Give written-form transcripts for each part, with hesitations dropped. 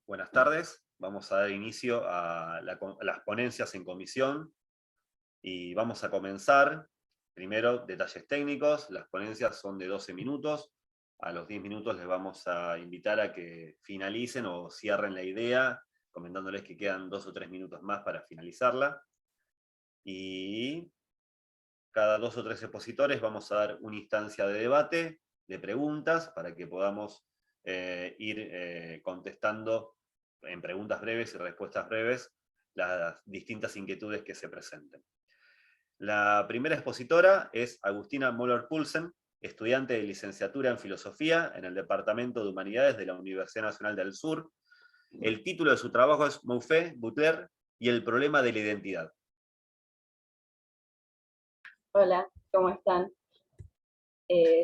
Buenas tardes. Vamos a dar inicio a las ponencias en comisión y vamos a comenzar. Primero, detalles técnicos. Las ponencias son de 12 minutos. A los 10 minutos les vamos a invitar a que finalicen o cierren la idea, comentándoles que quedan 2 o 3 minutos más para finalizarla. Y cada 2 o 3 expositores vamos a dar una instancia de debate, de preguntas, para que podamos ir contestando en preguntas breves y respuestas breves las distintas inquietudes que se presenten. La primera expositora es Agustina Müller-Poulsen, estudiante de licenciatura en Filosofía en el Departamento de Humanidades de la Universidad Nacional del Sur. El título de su trabajo es Mouffe, Butler y el problema de la identidad. Hola, ¿cómo están?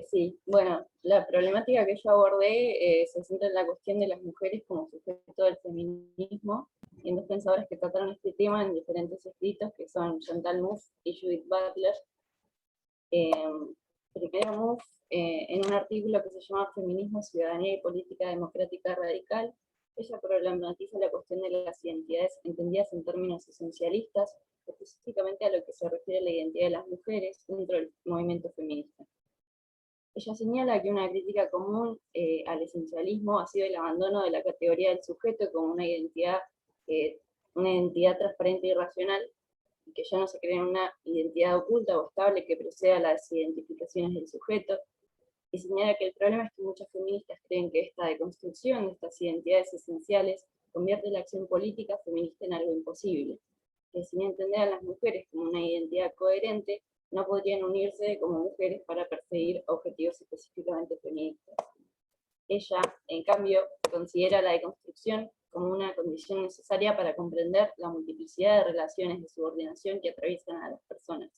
Sí, bueno, la problemática que yo abordé se centra en la cuestión de las mujeres como sujeto del feminismo, y en dos pensadores que trataron este tema en diferentes escritos, que son Chantal Mouffe y Judith Butler. Primero Mouffe, en un artículo que se llama Feminismo, Ciudadanía y Política Democrática Radical, ella problematiza la cuestión de las identidades entendidas en términos esencialistas, específicamente a lo que se refiere a la identidad de las mujeres dentro del movimiento feminista. Ella señala que una crítica común al esencialismo ha sido el abandono de la categoría del sujeto como una identidad transparente y racional, y que ya no se crea una identidad oculta o estable que preceda las identificaciones del sujeto, y señala que el problema es que muchas feministas creen que esta deconstrucción de estas identidades esenciales convierte la acción política feminista en algo imposible, que sin entender a las mujeres como una identidad coherente, no podrían unirse como mujeres para perseguir objetivos específicamente feministas. Ella, en cambio, considera la deconstrucción como una condición necesaria para comprender la multiplicidad de relaciones de subordinación que atraviesan a las personas.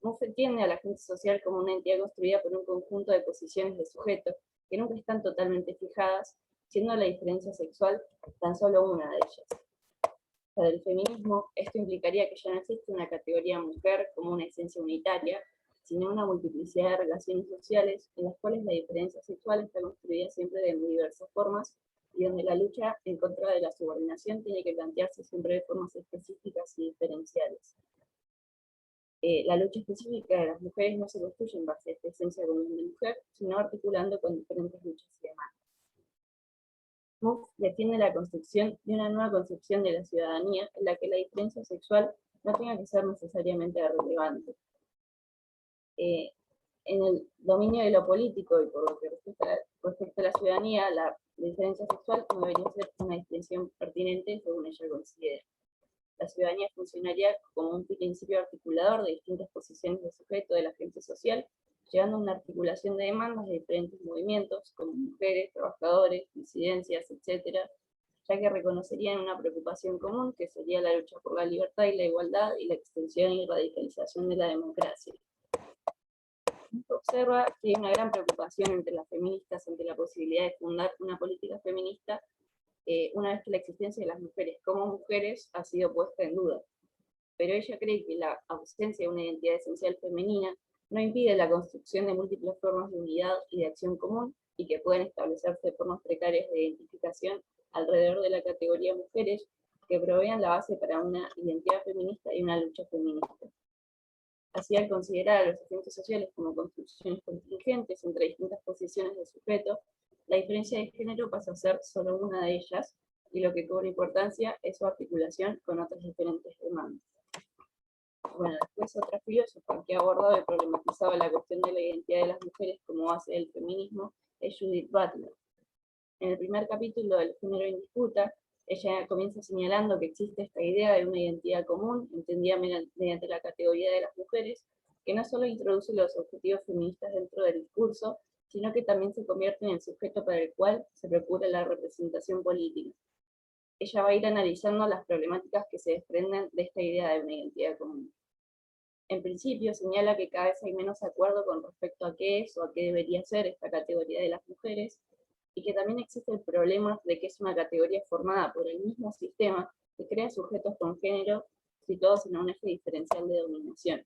Mouffe entiende a la gente social como una entidad construida por un conjunto de posiciones de sujeto que nunca están totalmente fijadas, siendo la diferencia sexual tan solo una de ellas. Para el feminismo, esto implicaría que ya no existe una categoría mujer como una esencia unitaria, sino una multiplicidad de relaciones sociales en las cuales la diferencia sexual está construida siempre de muy diversas formas y donde la lucha en contra de la subordinación tiene que plantearse siempre de formas específicas y diferenciales. La lucha específica de las mujeres no se construye en base a esta esencia común de mujer, sino articulando con diferentes luchas y demandas. Mouffe defiende la construcción de una nueva concepción de la ciudadanía en la que la diferencia sexual no tenga que ser necesariamente relevante. En el dominio de lo político y por lo que respecta a la ciudadanía, la diferencia sexual no debería ser una distinción pertinente según ella considera. La ciudadanía funcionaría como un principio articulador de distintas posiciones de sujeto de la gente social, llevando a una articulación de demandas de diferentes movimientos, como mujeres, trabajadores, disidencias, etc., ya que reconocerían una preocupación común que sería la lucha por la libertad y la igualdad y la extensión y radicalización de la democracia. Observa que hay una gran preocupación entre las feministas ante la posibilidad de fundar una política feminista una vez que la existencia de las mujeres como mujeres ha sido puesta en duda. Pero ella cree que la ausencia de una identidad esencial femenina no impide la construcción de múltiples formas de unidad y de acción común, y que pueden establecerse formas precarias de identificación alrededor de la categoría mujeres que provean la base para una identidad feminista y una lucha feminista. Así, al considerar a los agentes sociales como construcciones contingentes entre distintas posiciones de sujeto, la diferencia de género pasa a ser solo una de ellas, y lo que cobra importancia es su articulación con otras diferentes demandas. Bueno, después otra filósofa que ha abordado y problematizado la cuestión de la identidad de las mujeres como base del feminismo es Judith Butler. En el primer capítulo del Género en Disputa, ella comienza señalando que existe esta idea de una identidad común, entendida mediante la categoría de las mujeres, que no solo introduce los objetivos feministas dentro del discurso, sino que también se convierte en el sujeto para el cual se procura la representación política. Ella va a ir analizando las problemáticas que se desprenden de esta idea de una identidad común. En principio, señala que cada vez hay menos acuerdo con respecto a qué es o a qué debería ser esta categoría de las mujeres, y que también existe el problema de que es una categoría formada por el mismo sistema que crea sujetos con género situados en un eje diferencial de dominación.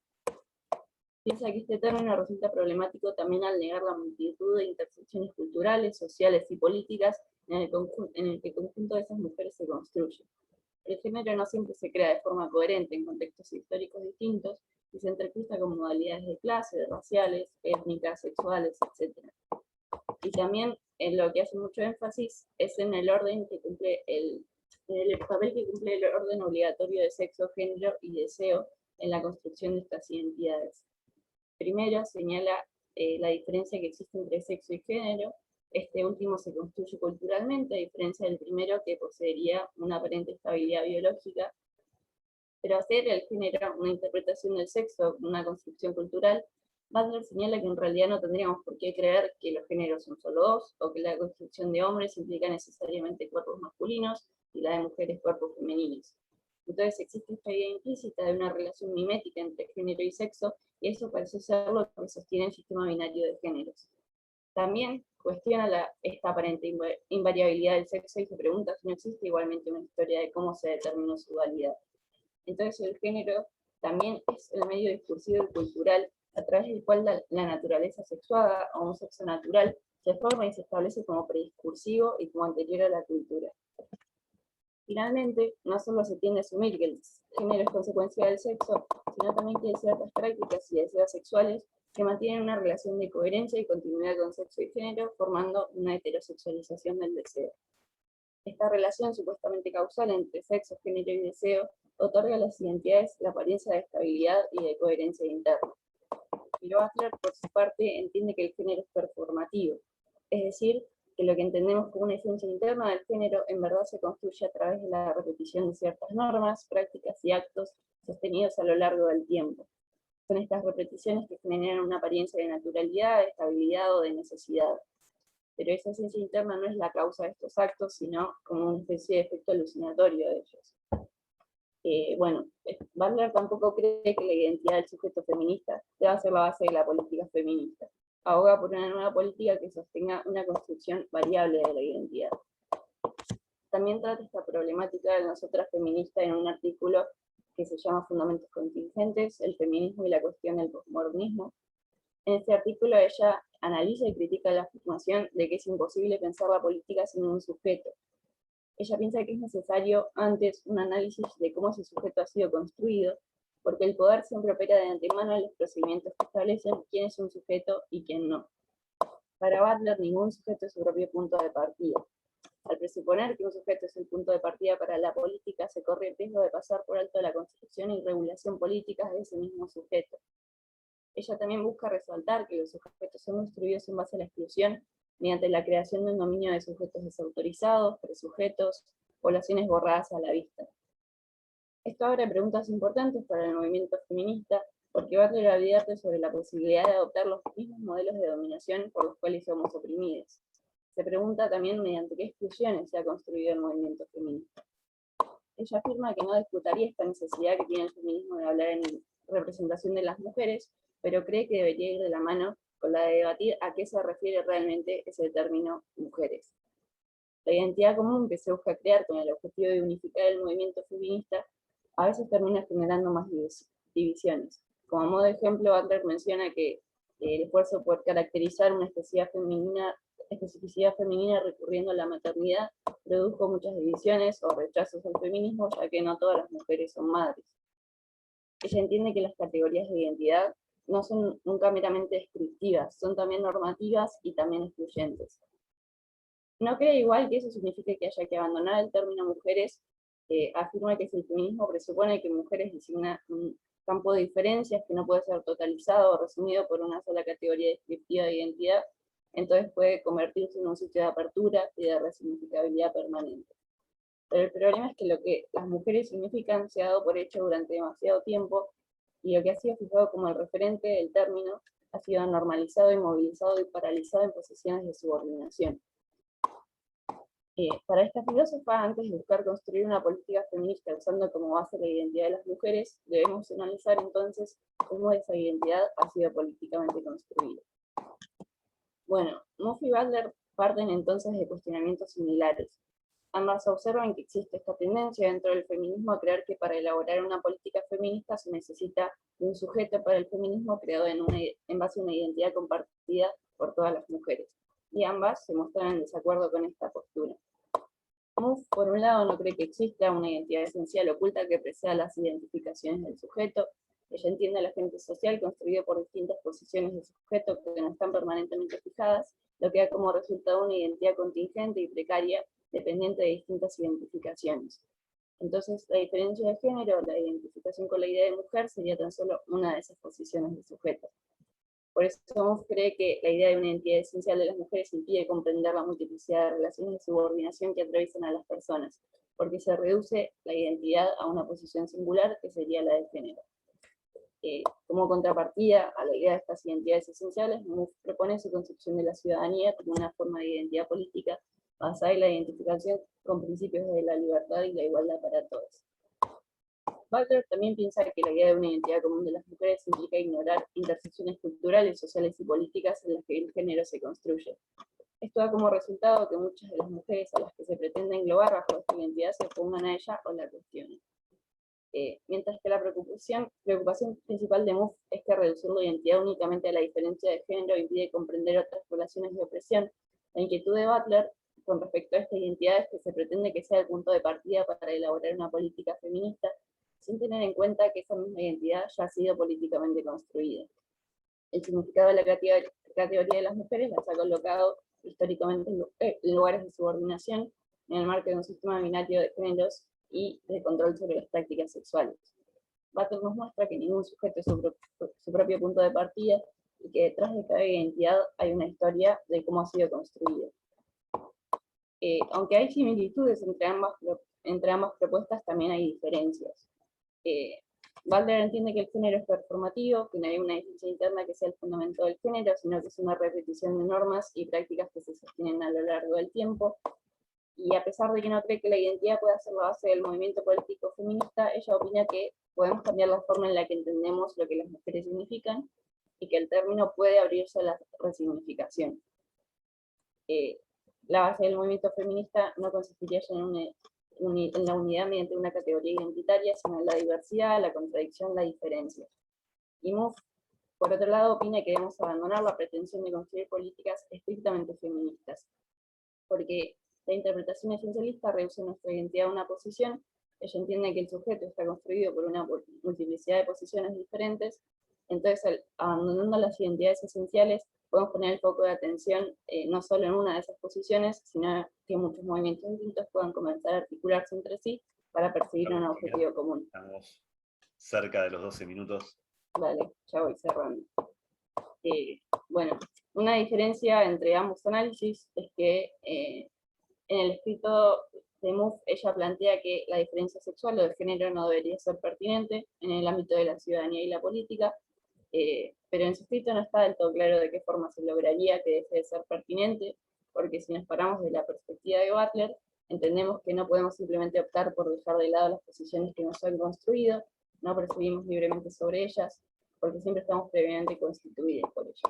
Piensa que este término resulta problemático también al negar la multitud de intersecciones culturales, sociales y políticas en el que el conjunto de esas mujeres se construye. El género no siempre se crea de forma coherente en contextos históricos distintos y se entrecruza con modalidades de clase, raciales, étnicas, sexuales, etc. Y también en lo que hace mucho énfasis es en el orden que cumple en el papel que cumple el orden obligatorio de sexo, género y deseo en la construcción de estas identidades. Primero señala la diferencia que existe entre sexo y género. Este último se construye culturalmente, a diferencia del primero que poseería una aparente estabilidad biológica. Pero hacer el género una interpretación del sexo, una construcción cultural, Butler señala que en realidad no tendríamos por qué creer que los géneros son solo dos, o que la construcción de hombres implica necesariamente cuerpos masculinos y la de mujeres cuerpos femeninos. Entonces existe esta idea implícita de una relación mimética entre género y sexo, y eso parece ser lo que sostiene el sistema binario de géneros. También cuestiona esta aparente invariabilidad del sexo y se pregunta si no existe igualmente una historia de cómo se determinó su dualidad. Entonces el género también es el medio discursivo y cultural a través del cual la naturaleza sexuada o un sexo natural se forma y se establece como prediscursivo y como anterior a la cultura. Finalmente, no solo se tiende a asumir que el género es consecuencia del sexo, sino también que hay ciertas prácticas y deseos sexuales que mantienen una relación de coherencia y continuidad con sexo y género, formando una heterosexualización del deseo. Esta relación supuestamente causal entre sexo, género y deseo otorga a las identidades la apariencia de estabilidad y de coherencia interna. Pero Butler, por su parte, entiende que el género es performativo, es decir, que lo que entendemos como una esencia interna del género en verdad se construye a través de la repetición de ciertas normas, prácticas y actos sostenidos a lo largo del tiempo. Son estas repeticiones que generan una apariencia de naturalidad, de estabilidad o de necesidad. Pero esa esencia interna no es la causa de estos actos, sino como una especie de efecto alucinatorio de ellos. Butler tampoco cree que la identidad del sujeto feminista deba ser la base de la política feminista. Aboga por una nueva política que sostenga una construcción variable de la identidad. También trata esta problemática de nosotras feministas en un artículo que se llama Fundamentos contingentes, el feminismo y la cuestión del posmodernismo. En este artículo ella analiza y critica la afirmación de que es imposible pensar la política sin un sujeto. Ella piensa que es necesario antes un análisis de cómo ese sujeto ha sido construido, porque el poder siempre opera de antemano en los procedimientos que establecen quién es un sujeto y quién no. Para Butler, ningún sujeto es su propio punto de partida. Al presuponer que un sujeto es el punto de partida para la política, se corre el riesgo de pasar por alto la construcción y regulación políticas de ese mismo sujeto. Ella también busca resaltar que los sujetos son construidos en base a la exclusión mediante la creación de un dominio de sujetos desautorizados, presujetos, poblaciones borradas a la vista. Esto abre preguntas importantes para el movimiento feminista, porque Butler advierte sobre la posibilidad de adoptar los mismos modelos de dominación por los cuales somos oprimidos. Se pregunta también mediante qué exclusiones se ha construido el movimiento feminista. Ella afirma que no disputaría esta necesidad que tiene el feminismo de hablar en representación de las mujeres, pero cree que debería ir de la mano con la de debatir a qué se refiere realmente ese término mujeres. La identidad común que se busca crear con el objetivo de unificar el movimiento feminista a veces termina generando más divisiones. Como modo de ejemplo, Butler menciona que el esfuerzo por caracterizar una especificidad femenina recurriendo a la maternidad produjo muchas divisiones o rechazos al feminismo, ya que no todas las mujeres son madres. Ella entiende que las categorías de identidad no son nunca meramente descriptivas, son también normativas y también excluyentes. No cree igual que eso signifique que haya que abandonar el término mujeres. Afirma que si el feminismo presupone que mujeres designa un campo de diferencias que no puede ser totalizado o resumido por una sola categoría descriptiva de identidad, entonces puede convertirse en un sitio de apertura y de resignificabilidad permanente. Pero el problema es que lo que las mujeres significan se ha dado por hecho durante demasiado tiempo, y lo que ha sido fijado como el referente del término ha sido normalizado, inmovilizado y paralizado en posiciones de subordinación. Para esta filósofa, antes de buscar construir una política feminista usando como base la identidad de las mujeres, debemos analizar entonces cómo esa identidad ha sido políticamente construida. Bueno, Moff y Butler parten entonces de cuestionamientos similares. Ambas observan que existe esta tendencia dentro del feminismo a creer que para elaborar una política feminista se necesita un sujeto para el feminismo creado en base a una identidad compartida por todas las mujeres. y ambas se mostraron en desacuerdo con esta postura. MUF, por un lado, no cree que exista una identidad esencial oculta que preceda las identificaciones del sujeto. Ella entiende al agente social construido por distintas posiciones del sujeto que no están permanentemente fijadas, lo que da como resultado una identidad contingente y precaria, dependiente de distintas identificaciones. Entonces, la diferencia de género, la identificación con la idea de mujer, sería tan solo una de esas posiciones del sujeto. Por eso MUF cree que la idea de una identidad esencial de las mujeres impide comprender la multiplicidad de relaciones de subordinación que atraviesan a las personas, porque se reduce la identidad a una posición singular que sería la de género. Como contrapartida a la idea de estas identidades esenciales, MUF propone su concepción de la ciudadanía como una forma de identidad política basada en la identificación con principios de la libertad y la igualdad para todos. Butler también piensa que la idea de una identidad común de las mujeres implica ignorar intersecciones culturales, sociales y políticas en las que el género se construye. Esto da como resultado que muchas de las mujeres a las que se pretende englobar bajo esta identidad se opongan a ella o la cuestionen. Mientras que la preocupación principal de MUF es que reducir la identidad únicamente a la diferencia de género impide comprender otras relaciones de opresión, la inquietud de Butler con respecto a esta identidad es que se pretende que sea el punto de partida para elaborar una política feminista, sin tener en cuenta que esa misma identidad ya ha sido políticamente construida. El significado de la categoría de las mujeres las ha colocado históricamente en lugares de subordinación en el marco de un sistema binario de géneros y de control sobre las prácticas sexuales. Butler nos muestra que ningún sujeto es su propio punto de partida y que detrás de cada identidad hay una historia de cómo ha sido construida. Aunque hay similitudes entre ambas propuestas, también hay diferencias. Butler entiende que el género es performativo, que no hay una definición interna que sea el fundamento del género, sino que es una repetición de normas y prácticas que se sostienen a lo largo del tiempo. Y a pesar de que no cree que la identidad pueda ser la base del movimiento político feminista, ella opina que podemos cambiar la forma en la que entendemos lo que las mujeres significan y que el término puede abrirse a la resignificación. La base del movimiento feminista no consistiría en la unidad mediante una categoría identitaria, sino en la diversidad, la contradicción, la diferencia. Y MUF, por otro lado, opina que debemos abandonar la pretensión de construir políticas estrictamente feministas, porque la interpretación esencialista reduce nuestra identidad a una posición. Ella entiende que el sujeto está construido por una multiplicidad de posiciones diferentes, entonces abandonando las identidades esenciales podemos poner el foco de atención no solo en una de esas posiciones, sino que muchos movimientos distintos puedan comenzar a articularse entre sí para perseguir un objetivo común. Estamos cerca de los 12 minutos. Vale, ya voy cerrando. Bueno, una diferencia entre ambos análisis es que en el escrito de MUF ella plantea que la diferencia sexual o de género no debería ser pertinente en el ámbito de la ciudadanía y la política, pero en su escrito no está del todo claro de qué forma se lograría que deje de ser pertinente, porque si nos paramos de la perspectiva de Butler, entendemos que no podemos simplemente optar por dejar de lado las posiciones que nos han construido, no percibimos libremente sobre ellas, porque siempre estamos previamente constituidos por ellas.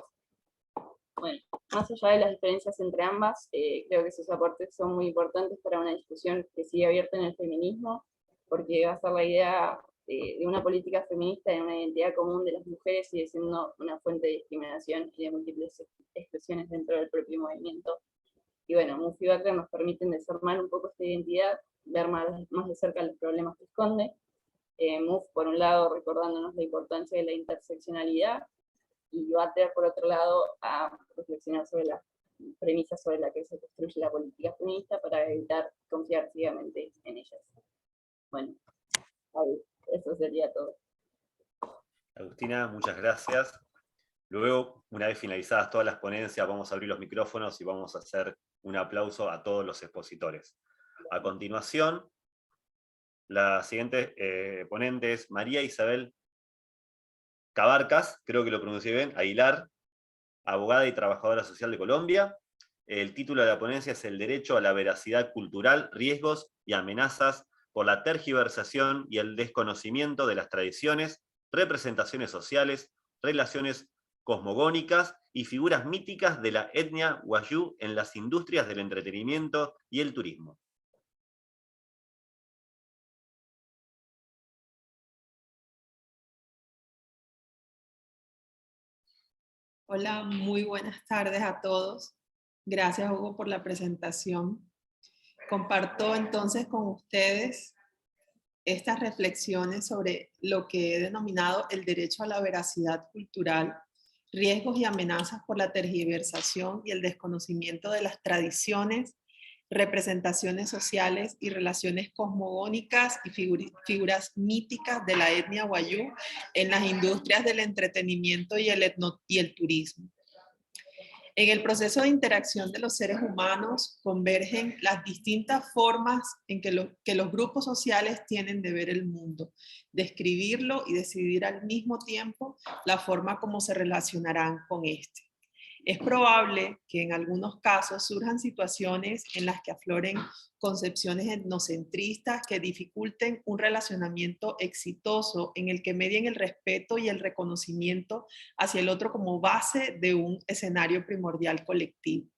Bueno, más allá de las diferencias entre ambas, creo que sus aportes son muy importantes para una discusión que sigue abierta en el feminismo, porque va a ser la idea de una política feminista, de una identidad común de las mujeres, sigue siendo una fuente de discriminación y de múltiples expresiones dentro del propio movimiento. Y bueno, MUF y Butler nos permiten desarmar un poco esta identidad, ver más de cerca los problemas que esconde. MUF, por un lado, recordándonos la importancia de la interseccionalidad, y Butler, por otro lado, a reflexionar sobre las premisas sobre las que se construye la política feminista para evitar confiar ciegamente en ellas. Bueno, ahí, eso sería todo. Agustina, muchas gracias. Luego, una vez finalizadas todas las ponencias, vamos a abrir los micrófonos y vamos a hacer un aplauso a todos los expositores. A continuación, la siguiente ponente es María Isabel Cabarcas, creo que lo pronuncié bien, Aguilar, abogada y trabajadora social de Colombia. El título de la ponencia es El derecho a la veracidad cultural, riesgos y amenazas por la tergiversación y el desconocimiento de las tradiciones, representaciones sociales, relaciones cosmogónicas y figuras míticas de la etnia wayú en las industrias del entretenimiento y el turismo. Hola, muy buenas tardes a todos. Gracias, Hugo, por la presentación. Comparto entonces con ustedes estas reflexiones sobre lo que he denominado el derecho a la veracidad cultural, riesgos y amenazas por la tergiversación y el desconocimiento de las tradiciones, representaciones sociales y relaciones cosmogónicas y figuras míticas de la etnia wayú en las industrias del entretenimiento y el turismo. En el proceso de interacción de los seres humanos convergen las distintas formas en que los grupos sociales tienen de ver el mundo, describirlo y decidir al mismo tiempo la forma como se relacionarán con este. Es probable que en algunos casos surjan situaciones en las que afloren concepciones etnocentristas que dificulten un relacionamiento exitoso en el que medien el respeto y el reconocimiento hacia el otro como base de un escenario primordial colectivo.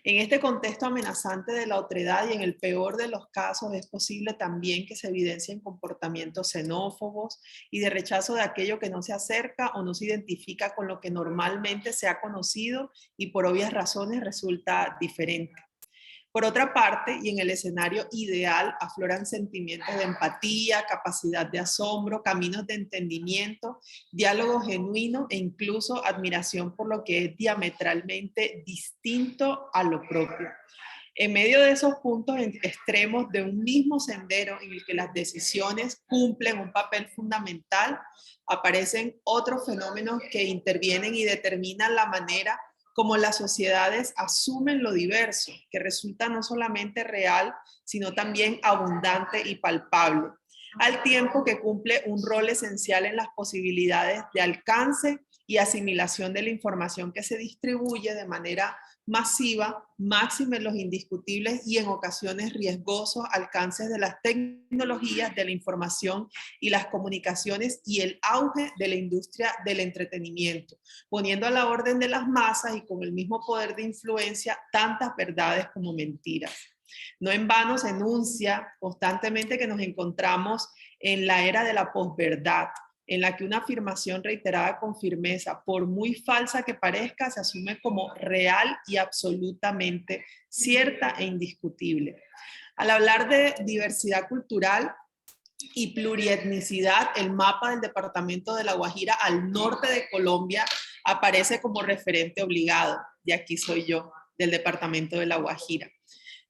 En este contexto amenazante de la otredad y en el peor de los casos es posible también que se evidencien comportamientos xenófobos y de rechazo de aquello que no se acerca o no se identifica con lo que normalmente se ha conocido y por obvias razones resulta diferente. Por otra parte, y en el escenario ideal, afloran sentimientos de empatía, capacidad de asombro, caminos de entendimiento, diálogo genuino e incluso admiración por lo que es diametralmente distinto a lo propio. En medio de esos puntos extremos de un mismo sendero en el que las decisiones cumplen un papel fundamental, aparecen otros fenómenos que intervienen y determinan la manera como las sociedades asumen lo diverso, que resulta no solamente real, sino también abundante y palpable, al tiempo que cumple un rol esencial en las posibilidades de alcance y asimilación de la información que se distribuye de manera masiva, máxime los indiscutibles y en ocasiones riesgosos alcances de las tecnologías de la información y las comunicaciones y el auge de la industria del entretenimiento, poniendo a la orden de las masas y con el mismo poder de influencia tantas verdades como mentiras. No en vano se enuncia constantemente que nos encontramos en la era de la posverdad, en la que una afirmación reiterada con firmeza, por muy falsa que parezca, se asume como real y absolutamente cierta e indiscutible. Al hablar de diversidad cultural y plurietnicidad, el mapa del departamento de La Guajira al norte de Colombia aparece como referente obligado. Y aquí soy yo, del departamento de La Guajira.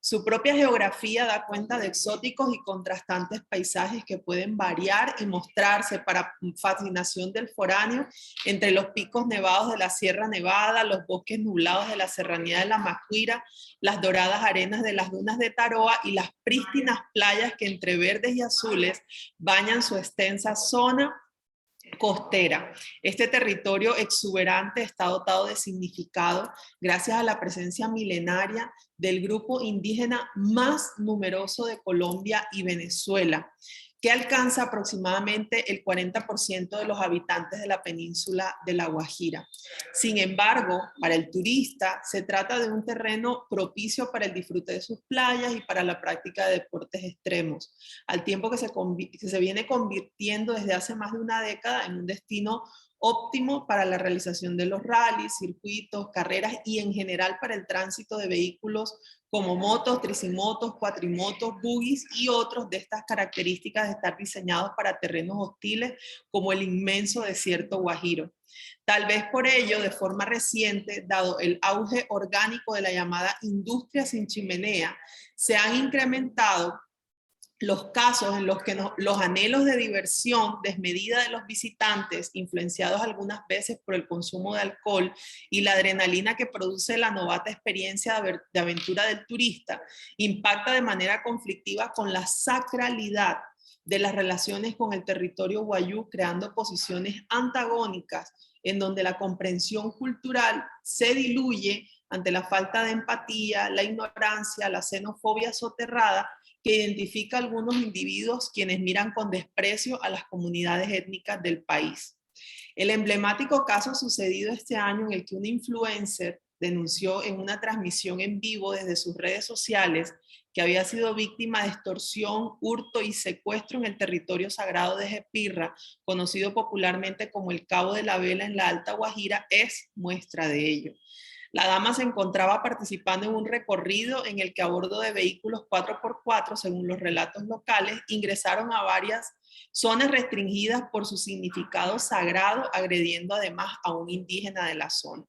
Su propia geografía da cuenta de exóticos y contrastantes paisajes que pueden variar y mostrarse para fascinación del foráneo entre los picos nevados de la Sierra Nevada, los bosques nublados de la Serranía de la Macuira, las doradas arenas de las dunas de Taroa y las prístinas playas que entre verdes y azules bañan su extensa zona costera. Este territorio exuberante está dotado de significado gracias a la presencia milenaria del grupo indígena más numeroso de Colombia y Venezuela, que alcanza aproximadamente el 40% de los habitantes de la península de La Guajira. Sin embargo, para el turista se trata de un terreno propicio para el disfrute de sus playas y para la práctica de deportes extremos, al tiempo que se viene convirtiendo desde hace más de una década en un destino óptimo para la realización de los rallies, circuitos, carreras y en general para el tránsito de vehículos como motos, tricimotos, cuatrimotos, buggies y otros de estas características de estar diseñados para terrenos hostiles como el inmenso desierto guajiro. Tal vez por ello, de forma reciente, dado el auge orgánico de la llamada industria sin chimenea, se han incrementado los casos en los que los anhelos de diversión desmedida de los visitantes, influenciados algunas veces por el consumo de alcohol y la adrenalina que produce la novata experiencia de aventura del turista, impacta de manera conflictiva con la sacralidad de las relaciones con el territorio wayú, creando posiciones antagónicas en donde la comprensión cultural se diluye ante la falta de empatía, la ignorancia, la xenofobia soterrada que identifica a algunos individuos quienes miran con desprecio a las comunidades étnicas del país. El emblemático caso sucedido este año en el que un influencer denunció en una transmisión en vivo desde sus redes sociales que había sido víctima de extorsión, hurto y secuestro en el territorio sagrado de Jepirra, conocido popularmente como el Cabo de la Vela en la Alta Guajira, es muestra de ello. La dama se encontraba participando en un recorrido en el que a bordo de vehículos 4x4, según los relatos locales, ingresaron a varias zonas restringidas por su significado sagrado, agrediendo además a un indígena de la zona.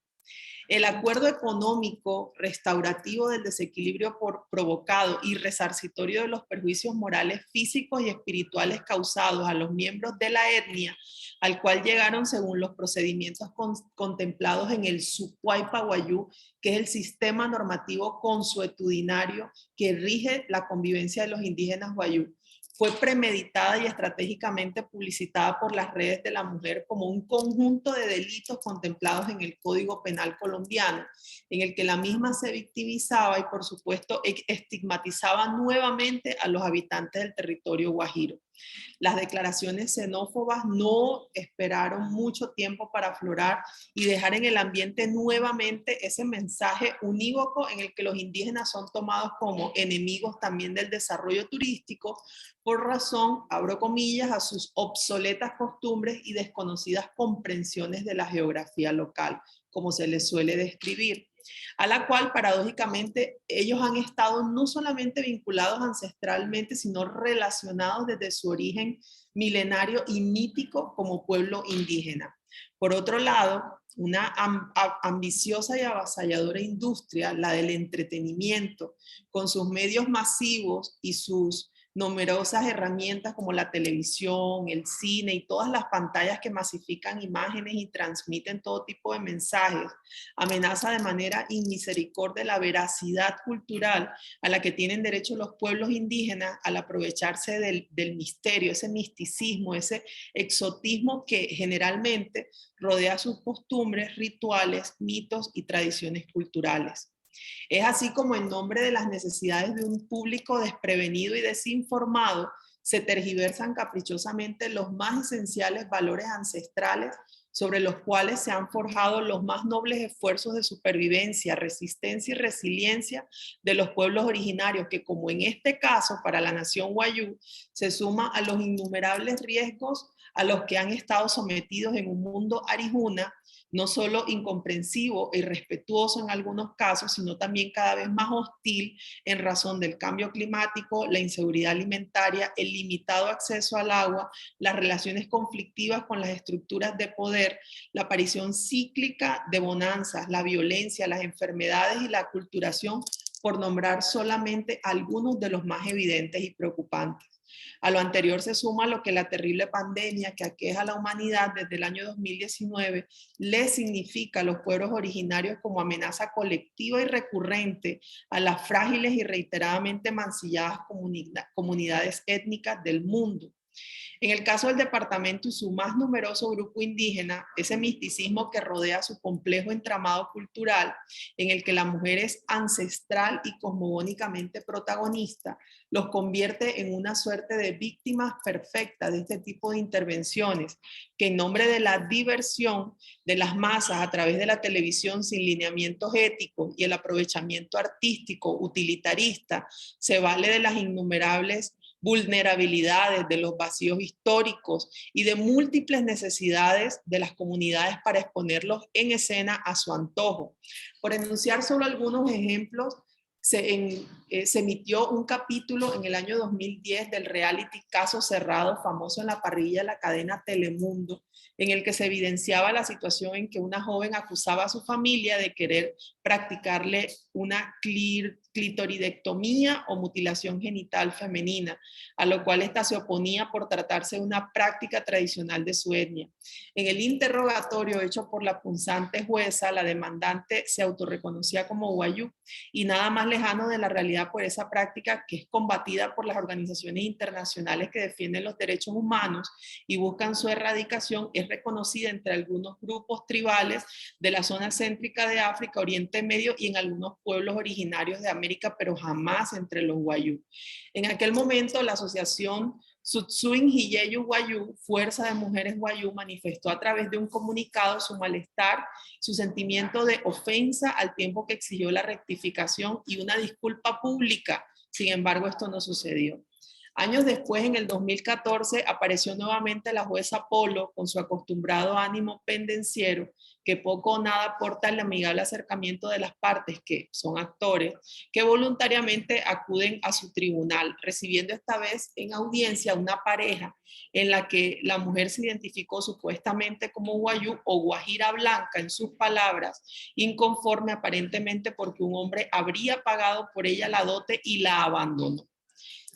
El acuerdo económico restaurativo del desequilibrio provocado y resarcitorio de los perjuicios morales físicos y espirituales causados a los miembros de la etnia, al cual llegaron según los procedimientos contemplados en el Sucuaypa Wayuu, que es el sistema normativo consuetudinario que rige la convivencia de los indígenas Wayuu, fue premeditada y estratégicamente publicitada por las redes de la mujer como un conjunto de delitos contemplados en el Código Penal colombiano, en el que la misma se victimizaba y por supuesto estigmatizaba nuevamente a los habitantes del territorio guajiro. Las declaraciones xenófobas no esperaron mucho tiempo para aflorar y dejar en el ambiente nuevamente ese mensaje unívoco en el que los indígenas son tomados como enemigos también del desarrollo turístico por razón, abro comillas, a sus obsoletas costumbres y desconocidas comprensiones de la geografía local, como se les suele describir, a la cual paradójicamente ellos han estado no solamente vinculados ancestralmente, sino relacionados desde su origen milenario y mítico como pueblo indígena. Por otro lado, una ambiciosa y avasalladora industria, la del entretenimiento, con sus medios masivos y sus numerosas herramientas como la televisión, el cine y todas las pantallas que masifican imágenes y transmiten todo tipo de mensajes, amenaza de manera inmisericordia la veracidad cultural a la que tienen derecho los pueblos indígenas al aprovecharse del misterio, ese misticismo, ese exotismo que generalmente rodea sus costumbres, rituales, mitos y tradiciones culturales. Es así como en nombre de las necesidades de un público desprevenido y desinformado, se tergiversan caprichosamente los más esenciales valores ancestrales sobre los cuales se han forjado los más nobles esfuerzos de supervivencia, resistencia y resiliencia de los pueblos originarios, que como en este caso para la nación Wayuu, se suma a los innumerables riesgos a los que han estado sometidos en un mundo arijuna, no solo incomprensivo e irrespetuoso en algunos casos, sino también cada vez más hostil en razón del cambio climático, la inseguridad alimentaria, el limitado acceso al agua, las relaciones conflictivas con las estructuras de poder, la aparición cíclica de bonanzas, la violencia, las enfermedades y la aculturación, por nombrar solamente algunos de los más evidentes y preocupantes. A lo anterior se suma lo que la terrible pandemia que aqueja a la humanidad desde el año 2019 le significa a los pueblos originarios como amenaza colectiva y recurrente a las frágiles y reiteradamente mancilladas comunidades étnicas del mundo. En el caso del departamento y su más numeroso grupo indígena, ese misticismo que rodea su complejo entramado cultural, en el que la mujer es ancestral y cosmogónicamente protagonista, los convierte en una suerte de víctimas perfectas de este tipo de intervenciones, que en nombre de la diversión de las masas a través de la televisión sin lineamientos éticos y el aprovechamiento artístico utilitarista, se vale de las innumerables vulnerabilidades, de los vacíos históricos y de múltiples necesidades de las comunidades para exponerlos en escena a su antojo. Por enunciar solo algunos ejemplos, se emitió un capítulo en el año 2010 del reality Caso Cerrado, famoso en la parrilla de la cadena Telemundo, en el que se evidenciaba la situación en que una joven acusaba a su familia de querer practicarle una clitoridectomía o mutilación genital femenina, a lo cual ésta se oponía por tratarse de una práctica tradicional de su etnia. En el interrogatorio hecho por la punzante jueza, la demandante se autorreconocía como Wayuu y nada más lejano de la realidad por esa práctica que es combatida por las organizaciones internacionales que defienden los derechos humanos y buscan su erradicación, es reconocida entre algunos grupos tribales de la zona céntrica de África, Oriente Medio y en algunos pueblos originarios de América, pero jamás entre los Wayuu. En aquel momento, la asociación Sutsuin Hiyeyu Wayuu, Fuerza de Mujeres Wayuu, manifestó a través de un comunicado su malestar, su sentimiento de ofensa, al tiempo que exigió la rectificación y una disculpa pública. Sin embargo, esto no sucedió. Años después, en el 2014, apareció nuevamente la jueza Polo con su acostumbrado ánimo pendenciero, que poco o nada aporta el amigable acercamiento de las partes, que son actores, que voluntariamente acuden a su tribunal, recibiendo esta vez en audiencia una pareja en la que la mujer se identificó supuestamente como guayú o guajira blanca, en sus palabras, inconforme aparentemente porque un hombre habría pagado por ella la dote y la abandonó.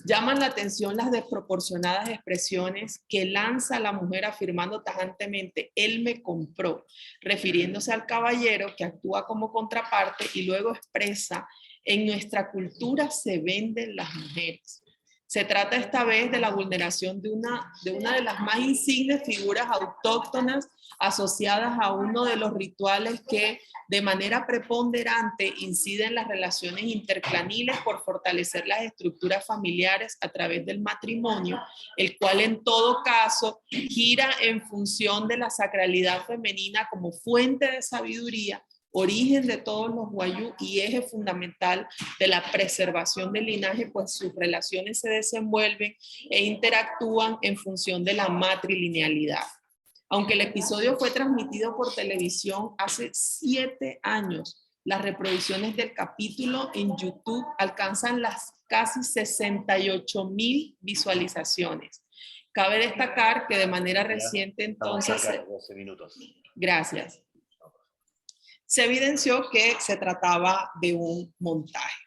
Llaman la atención las desproporcionadas expresiones que lanza la mujer afirmando tajantemente, él me compró, refiriéndose al caballero que actúa como contraparte, y luego expresa, en nuestra cultura se venden las mujeres. Se trata esta vez de la vulneración de una de las más insignes figuras autóctonas asociadas a uno de los rituales que de manera preponderante incide en las relaciones interclaniles por fortalecer las estructuras familiares a través del matrimonio, el cual en todo caso gira en función de la sacralidad femenina como fuente de sabiduría, origen de todos los guayú y eje fundamental de la preservación del linaje, pues sus relaciones se desenvuelven e interactúan en función de la matrilinealidad. Aunque el episodio fue transmitido por televisión hace 7 años, las reproducciones del capítulo en YouTube alcanzan las casi 68,000 visualizaciones. Cabe destacar que de manera reciente entonces... 12 minutos. Gracias. Se evidenció que se trataba de un montaje.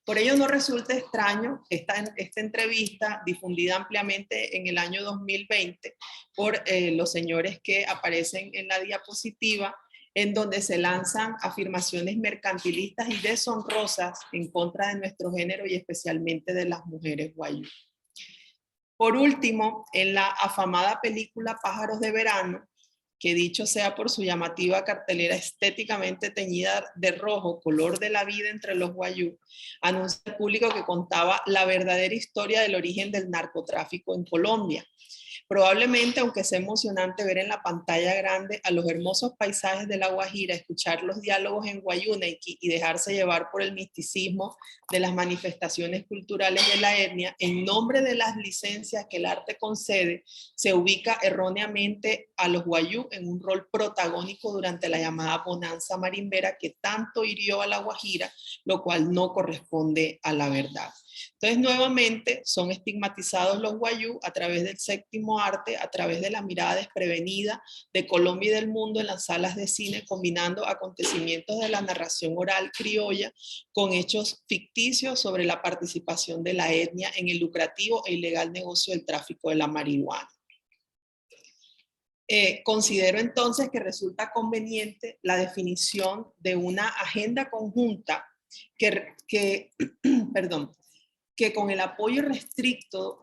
Por ello no resulta extraño esta entrevista difundida ampliamente en el año 2020 por los señores que aparecen en la diapositiva, en donde se lanzan afirmaciones mercantilistas y deshonrosas en contra de nuestro género y especialmente de las mujeres guayú. Por último, en la afamada película Pájaros de Verano, que dicho sea por su llamativa cartelera estéticamente teñida de rojo, color de la vida entre los guayú, anuncia al público que contaba la verdadera historia del origen del narcotráfico en Colombia. Probablemente, aunque sea emocionante ver en la pantalla grande a los hermosos paisajes de La Guajira, escuchar los diálogos en guayúnequi y dejarse llevar por el misticismo de las manifestaciones culturales de la etnia, en nombre de las licencias que el arte concede, se ubica erróneamente a los guayú en un rol protagónico durante la llamada bonanza marimbera que tanto hirió a La Guajira, lo cual no corresponde a la verdad. Entonces, nuevamente, son estigmatizados los guayú a través del séptimo arte, a través de la mirada desprevenida de Colombia y del mundo en las salas de cine, combinando acontecimientos de la narración oral criolla con hechos ficticios sobre la participación de la etnia en el lucrativo e ilegal negocio del tráfico de la marihuana. Considero entonces que resulta conveniente la definición de una agenda conjunta que con el apoyo restricto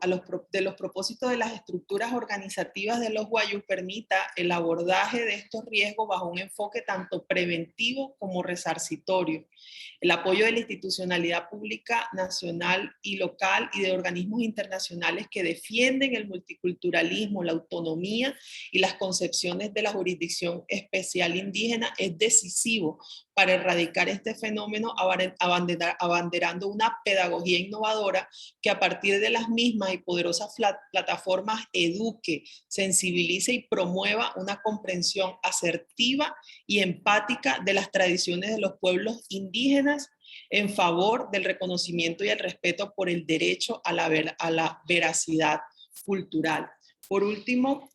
de los propósitos de las estructuras organizativas de los guayú permita el abordaje de estos riesgos bajo un enfoque tanto preventivo como resarcitorio. El apoyo de la institucionalidad pública nacional y local y de organismos internacionales que defienden el multiculturalismo, la autonomía y las concepciones de la jurisdicción especial indígena es decisivo para erradicar este fenómeno, abanderando una pedagogía innovadora que a partir de las mismas y poderosas plataformas eduque, sensibilice y promueva una comprensión asertiva y empática de las tradiciones de los pueblos indígenas en favor del reconocimiento y el respeto por el derecho a la veracidad cultural. Por último,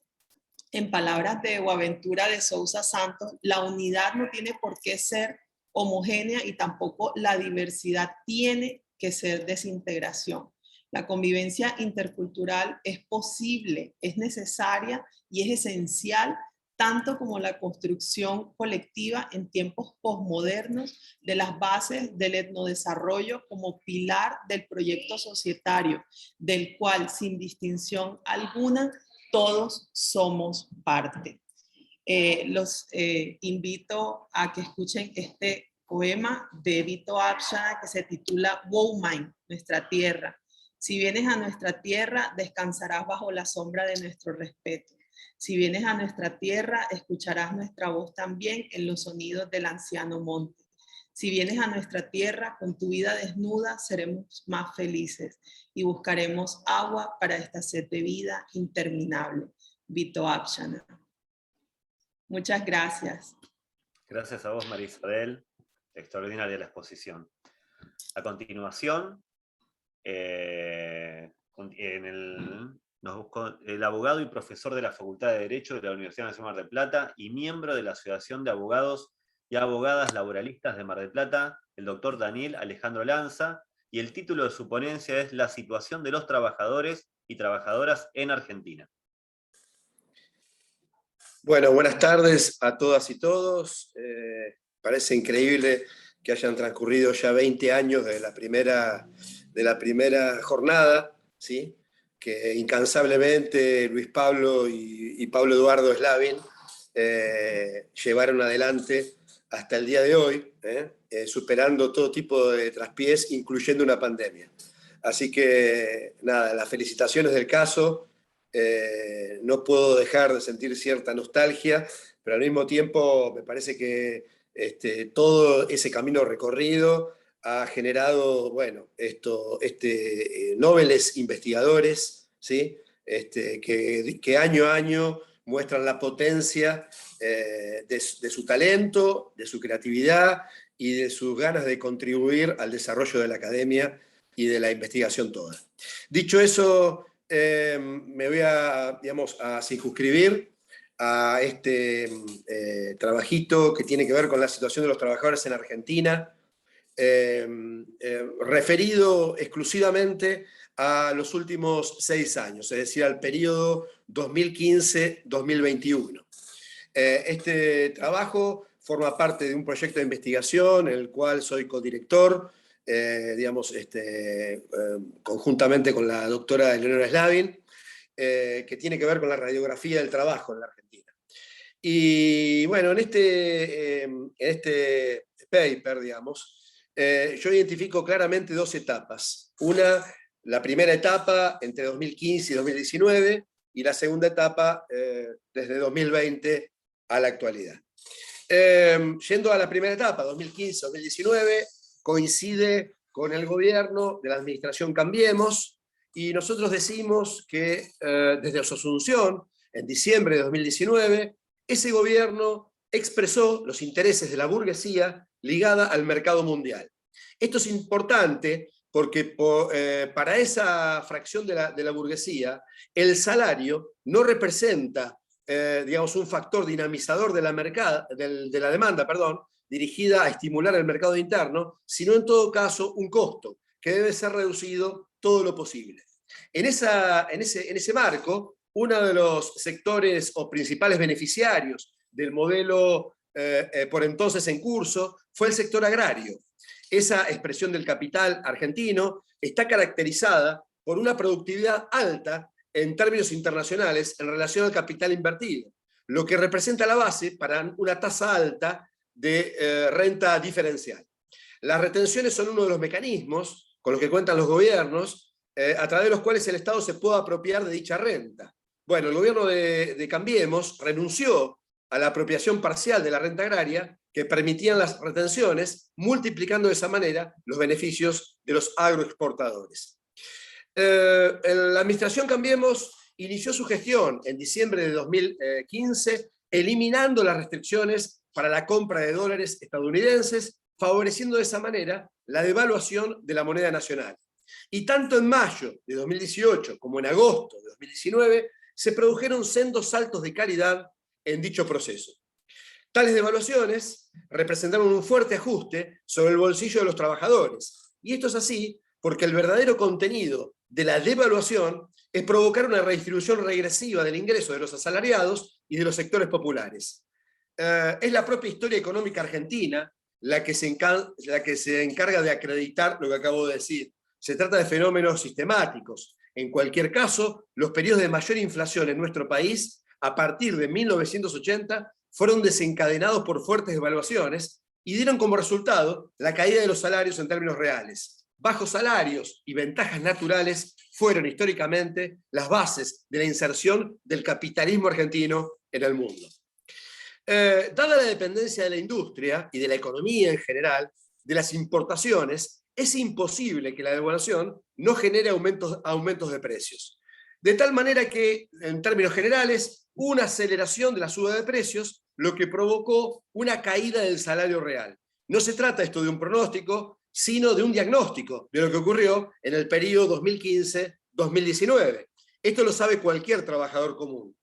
en palabras de Boaventura de Sousa Santos, la unidad no tiene por qué ser homogénea y tampoco la diversidad tiene que ser desintegración. La convivencia intercultural es posible, es necesaria y es esencial, tanto como la construcción colectiva en tiempos posmodernos de las bases del etnodesarrollo como pilar del proyecto societario, del cual sin distinción alguna todos somos parte. Los invito a que escuchen este poema de Vito Abshana que se titula Woumain, nuestra tierra. Si vienes a nuestra tierra, descansarás bajo la sombra de nuestro respeto. Si vienes a nuestra tierra, escucharás nuestra voz también en los sonidos del anciano monte. Si vienes a nuestra tierra con tu vida desnuda, seremos más felices y buscaremos agua para esta sed de vida interminable. Vito Apshana. Muchas gracias. Gracias a vos, María Isabel. Extraordinaria la exposición. A continuación, nos buscó el abogado y profesor de la Facultad de Derecho de la Universidad Nacional de Mar del Plata y miembro de la Asociación de Abogados y Abogadas Laboralistas de Mar del Plata, el doctor Daniel Alejandro Lanza, y el título de su ponencia es La situación de los trabajadores y trabajadoras en Argentina. Bueno, buenas tardes a todas y todos. Parece increíble que hayan transcurrido ya 20 años de la primera jornada, ¿sí? Que incansablemente Luis Pablo y Pablo Eduardo Slavin llevaron adelante hasta el día de hoy, superando todo tipo de traspiés, incluyendo una pandemia. Así que, nada, las felicitaciones del caso. No puedo dejar de sentir cierta nostalgia, pero al mismo tiempo me parece que todo ese camino recorrido ha generado, bueno, nobles investigadores, ¿sí? Que año a año muestran la potencia de su talento, de su creatividad y de sus ganas de contribuir al desarrollo de la academia y de la investigación toda. Dicho eso, me voy a circunscribir a este trabajito que tiene que ver con la situación de los trabajadores en Argentina, referido exclusivamente a los últimos 6 años, es decir, al periodo 2015-2021. Este trabajo forma parte de un proyecto de investigación en el cual soy codirector, conjuntamente con la doctora Eleonora Slavin, que tiene que ver con la radiografía del trabajo en la Argentina. Y bueno, en este paper, yo identifico claramente 2 etapas. La primera etapa entre 2015 y 2019, y la segunda etapa desde 2020 a la actualidad. Yendo a la primera etapa, 2015-2019, coincide con el gobierno de la administración Cambiemos, y nosotros decimos que desde su asunción, en diciembre de 2019, ese gobierno expresó los intereses de la burguesía ligada al mercado mundial. Esto es importante porque para esa fracción de la burguesía, el salario no representa un factor dinamizador de la demanda, dirigida a estimular el mercado interno, sino en todo caso un costo que debe ser reducido todo lo posible. En ese marco, uno de los sectores o principales beneficiarios del modelo por entonces en curso fue el sector agrario. Esa expresión del capital argentino está caracterizada por una productividad alta en términos internacionales en relación al capital invertido, lo que representa la base para una tasa alta de renta diferencial. Las retenciones son uno de los mecanismos con los que cuentan los gobiernos, a través de los cuales el Estado se puede apropiar de dicha renta. Bueno, el gobierno de Cambiemos renunció a la apropiación parcial de la renta agraria que permitían las retenciones, multiplicando de esa manera los beneficios de los agroexportadores. La administración Cambiemos inició su gestión en diciembre de 2015, eliminando las restricciones para la compra de dólares estadounidenses, favoreciendo de esa manera la devaluación de la moneda nacional. Y tanto en mayo de 2018 como en agosto de 2019 se produjeron sendos saltos de calidad en dicho proceso. Tales devaluaciones representaron un fuerte ajuste sobre el bolsillo de los trabajadores. Y esto es así porque el verdadero contenido de la devaluación es provocar una redistribución regresiva del ingreso de los asalariados y de los sectores populares. Es la propia historia económica argentina la que se encarga de acreditar lo que acabo de decir. Se trata de fenómenos sistemáticos. En cualquier caso, los periodos de mayor inflación en nuestro país, a partir de 1980, fueron desencadenados por fuertes devaluaciones y dieron como resultado la caída de los salarios en términos reales. Bajos salarios y ventajas naturales fueron históricamente las bases de la inserción del capitalismo argentino en el mundo. Dada la dependencia de la industria y de la economía en general de las importaciones, es imposible que la devaluación no genere aumentos de precios. De tal manera que, en términos generales, hubo una aceleración de la suba de precios, lo que provocó una caída del salario real. No se trata esto de un pronóstico, sino de un diagnóstico de lo que ocurrió en el periodo 2015-2019. Esto lo sabe cualquier trabajador común.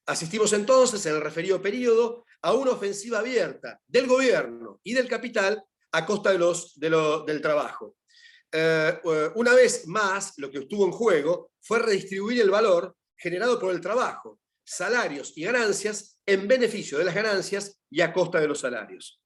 Asistimos entonces, en el referido periodo, a una ofensiva abierta del gobierno y del capital a costa del trabajo. Una vez más, lo que estuvo en juego fue redistribuir el valor generado por el trabajo, salarios y ganancias en beneficio de las ganancias y a costa de los salarios.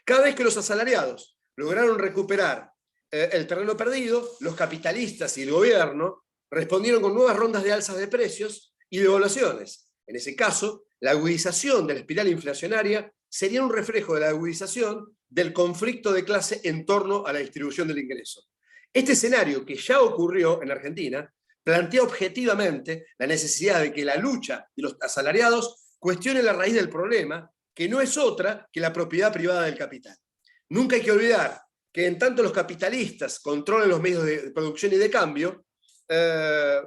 Cada vez que los asalariados lograron recuperar el terreno perdido, los capitalistas y el gobierno respondieron con nuevas rondas de alzas de precios y devaluaciones. En ese caso, la agudización de la espiral inflacionaria sería un reflejo de la agudización del conflicto de clase en torno a la distribución del ingreso. Este escenario, que ya ocurrió en Argentina, plantea objetivamente la necesidad de que la lucha de los asalariados cuestione la raíz del problema, que no es otra que la propiedad privada del capital. Nunca hay que olvidar que en tanto los capitalistas controlen los medios de producción y de cambio,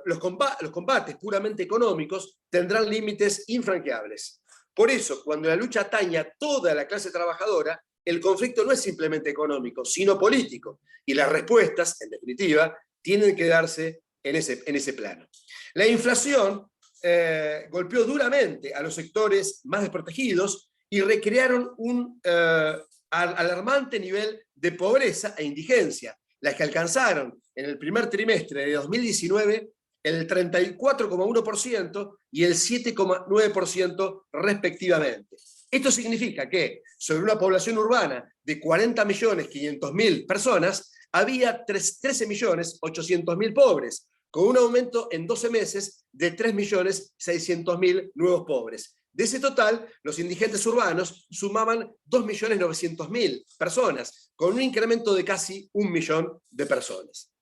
los combates puramente económicos tendrán límites infranqueables. Por eso, cuando la lucha atañe a toda la clase trabajadora, el conflicto no es simplemente económico, sino político, y las respuestas, en definitiva, tienen que darse en ese plano. La inflación golpeó duramente a los sectores más desprotegidos y recrearon un alarmante nivel de pobreza e indigencia, las que alcanzaron en el primer trimestre de 2019 el 34,1% y el 7,9% respectivamente. Esto significa que sobre una población urbana de 40.500.000 personas había 13.800.000 pobres, con un aumento en 12 meses de 3.600.000 nuevos pobres. De ese total, los indigentes urbanos sumaban 2.900.000 personas, con un incremento de casi 1 millón de personas.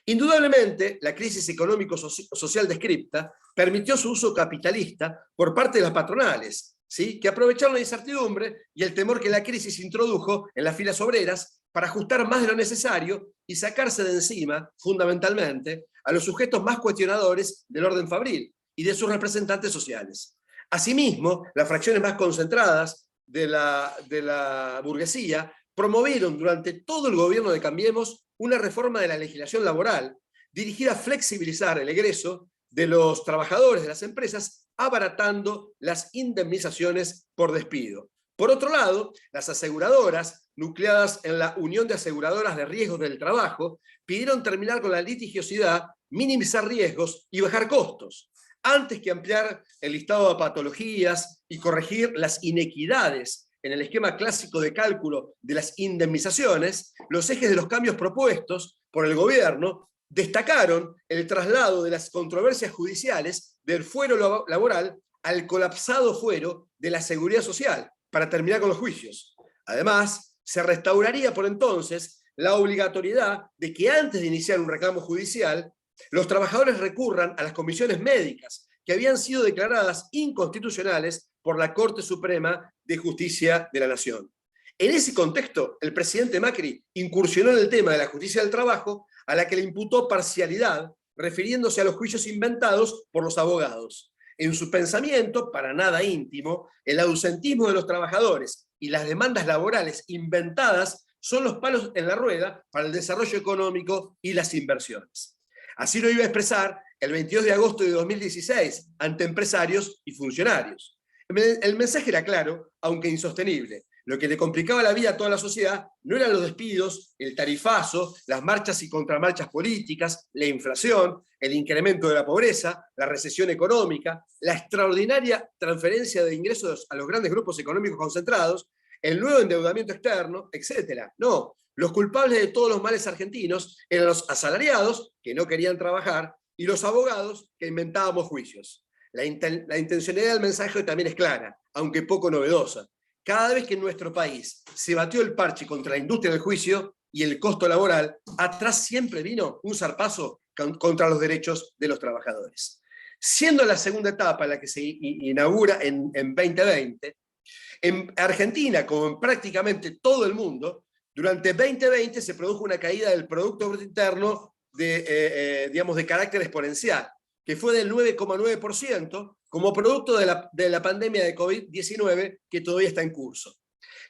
Indudablemente, la crisis económico-social descripta permitió su uso capitalista por parte de las patronales, ¿sí?, que aprovecharon la incertidumbre y el temor que la crisis introdujo en las filas obreras para ajustar más de lo necesario y sacarse de encima, fundamentalmente, a los sujetos más cuestionadores del orden fabril y de sus representantes sociales. Asimismo, las fracciones más concentradas de la burguesía promovieron durante todo el gobierno de Cambiemos una reforma de la legislación laboral dirigida a flexibilizar el egreso de los trabajadores de las empresas, abaratando las indemnizaciones por despido. Por otro lado, las aseguradoras, nucleadas en la Unión de Aseguradoras de Riesgos del Trabajo, pidieron terminar con la litigiosidad, minimizar riesgos y bajar costos, antes que ampliar el listado de patologías y corregir las inequidades en el esquema clásico de cálculo de las indemnizaciones. Los ejes de los cambios propuestos por el gobierno destacaron el traslado de las controversias judiciales del fuero laboral al colapsado fuero de la seguridad social, para terminar con los juicios. Además, se restauraría por entonces la obligatoriedad de que antes de iniciar un reclamo judicial, los trabajadores recurran a las comisiones médicas que habían sido declaradas inconstitucionales por la Corte Suprema de Justicia de la Nación. En ese contexto, el presidente Macri incursionó en el tema de la justicia del trabajo, a la que le imputó parcialidad, refiriéndose a los juicios inventados por los abogados. En su pensamiento, para nada íntimo, el ausentismo de los trabajadores y las demandas laborales inventadas son los palos en la rueda para el desarrollo económico y las inversiones. Así lo iba a expresar el 22 de agosto de 2016 ante empresarios y funcionarios. El mensaje era claro, aunque insostenible. Lo que le complicaba la vida a toda la sociedad no eran los despidos, el tarifazo, las marchas y contramarchas políticas, la inflación, el incremento de la pobreza, la recesión económica, la extraordinaria transferencia de ingresos a los grandes grupos económicos concentrados, el nuevo endeudamiento externo, etc. No, los culpables de todos los males argentinos eran los asalariados, que no querían trabajar, y los abogados, que inventábamos juicios. La intencionalidad del mensaje también es clara, aunque poco novedosa. Cada vez que en nuestro país se batió el parche contra la industria del juicio y el costo laboral, atrás siempre vino un zarpazo contra los derechos de los trabajadores. Siendo la segunda etapa la que se inaugura en 2020, en Argentina, como en prácticamente todo el mundo, Durante 2020 se produjo una caída del Producto Bruto Interno de carácter exponencial, que fue del 9,9% como producto de la pandemia de COVID-19 que todavía está en curso.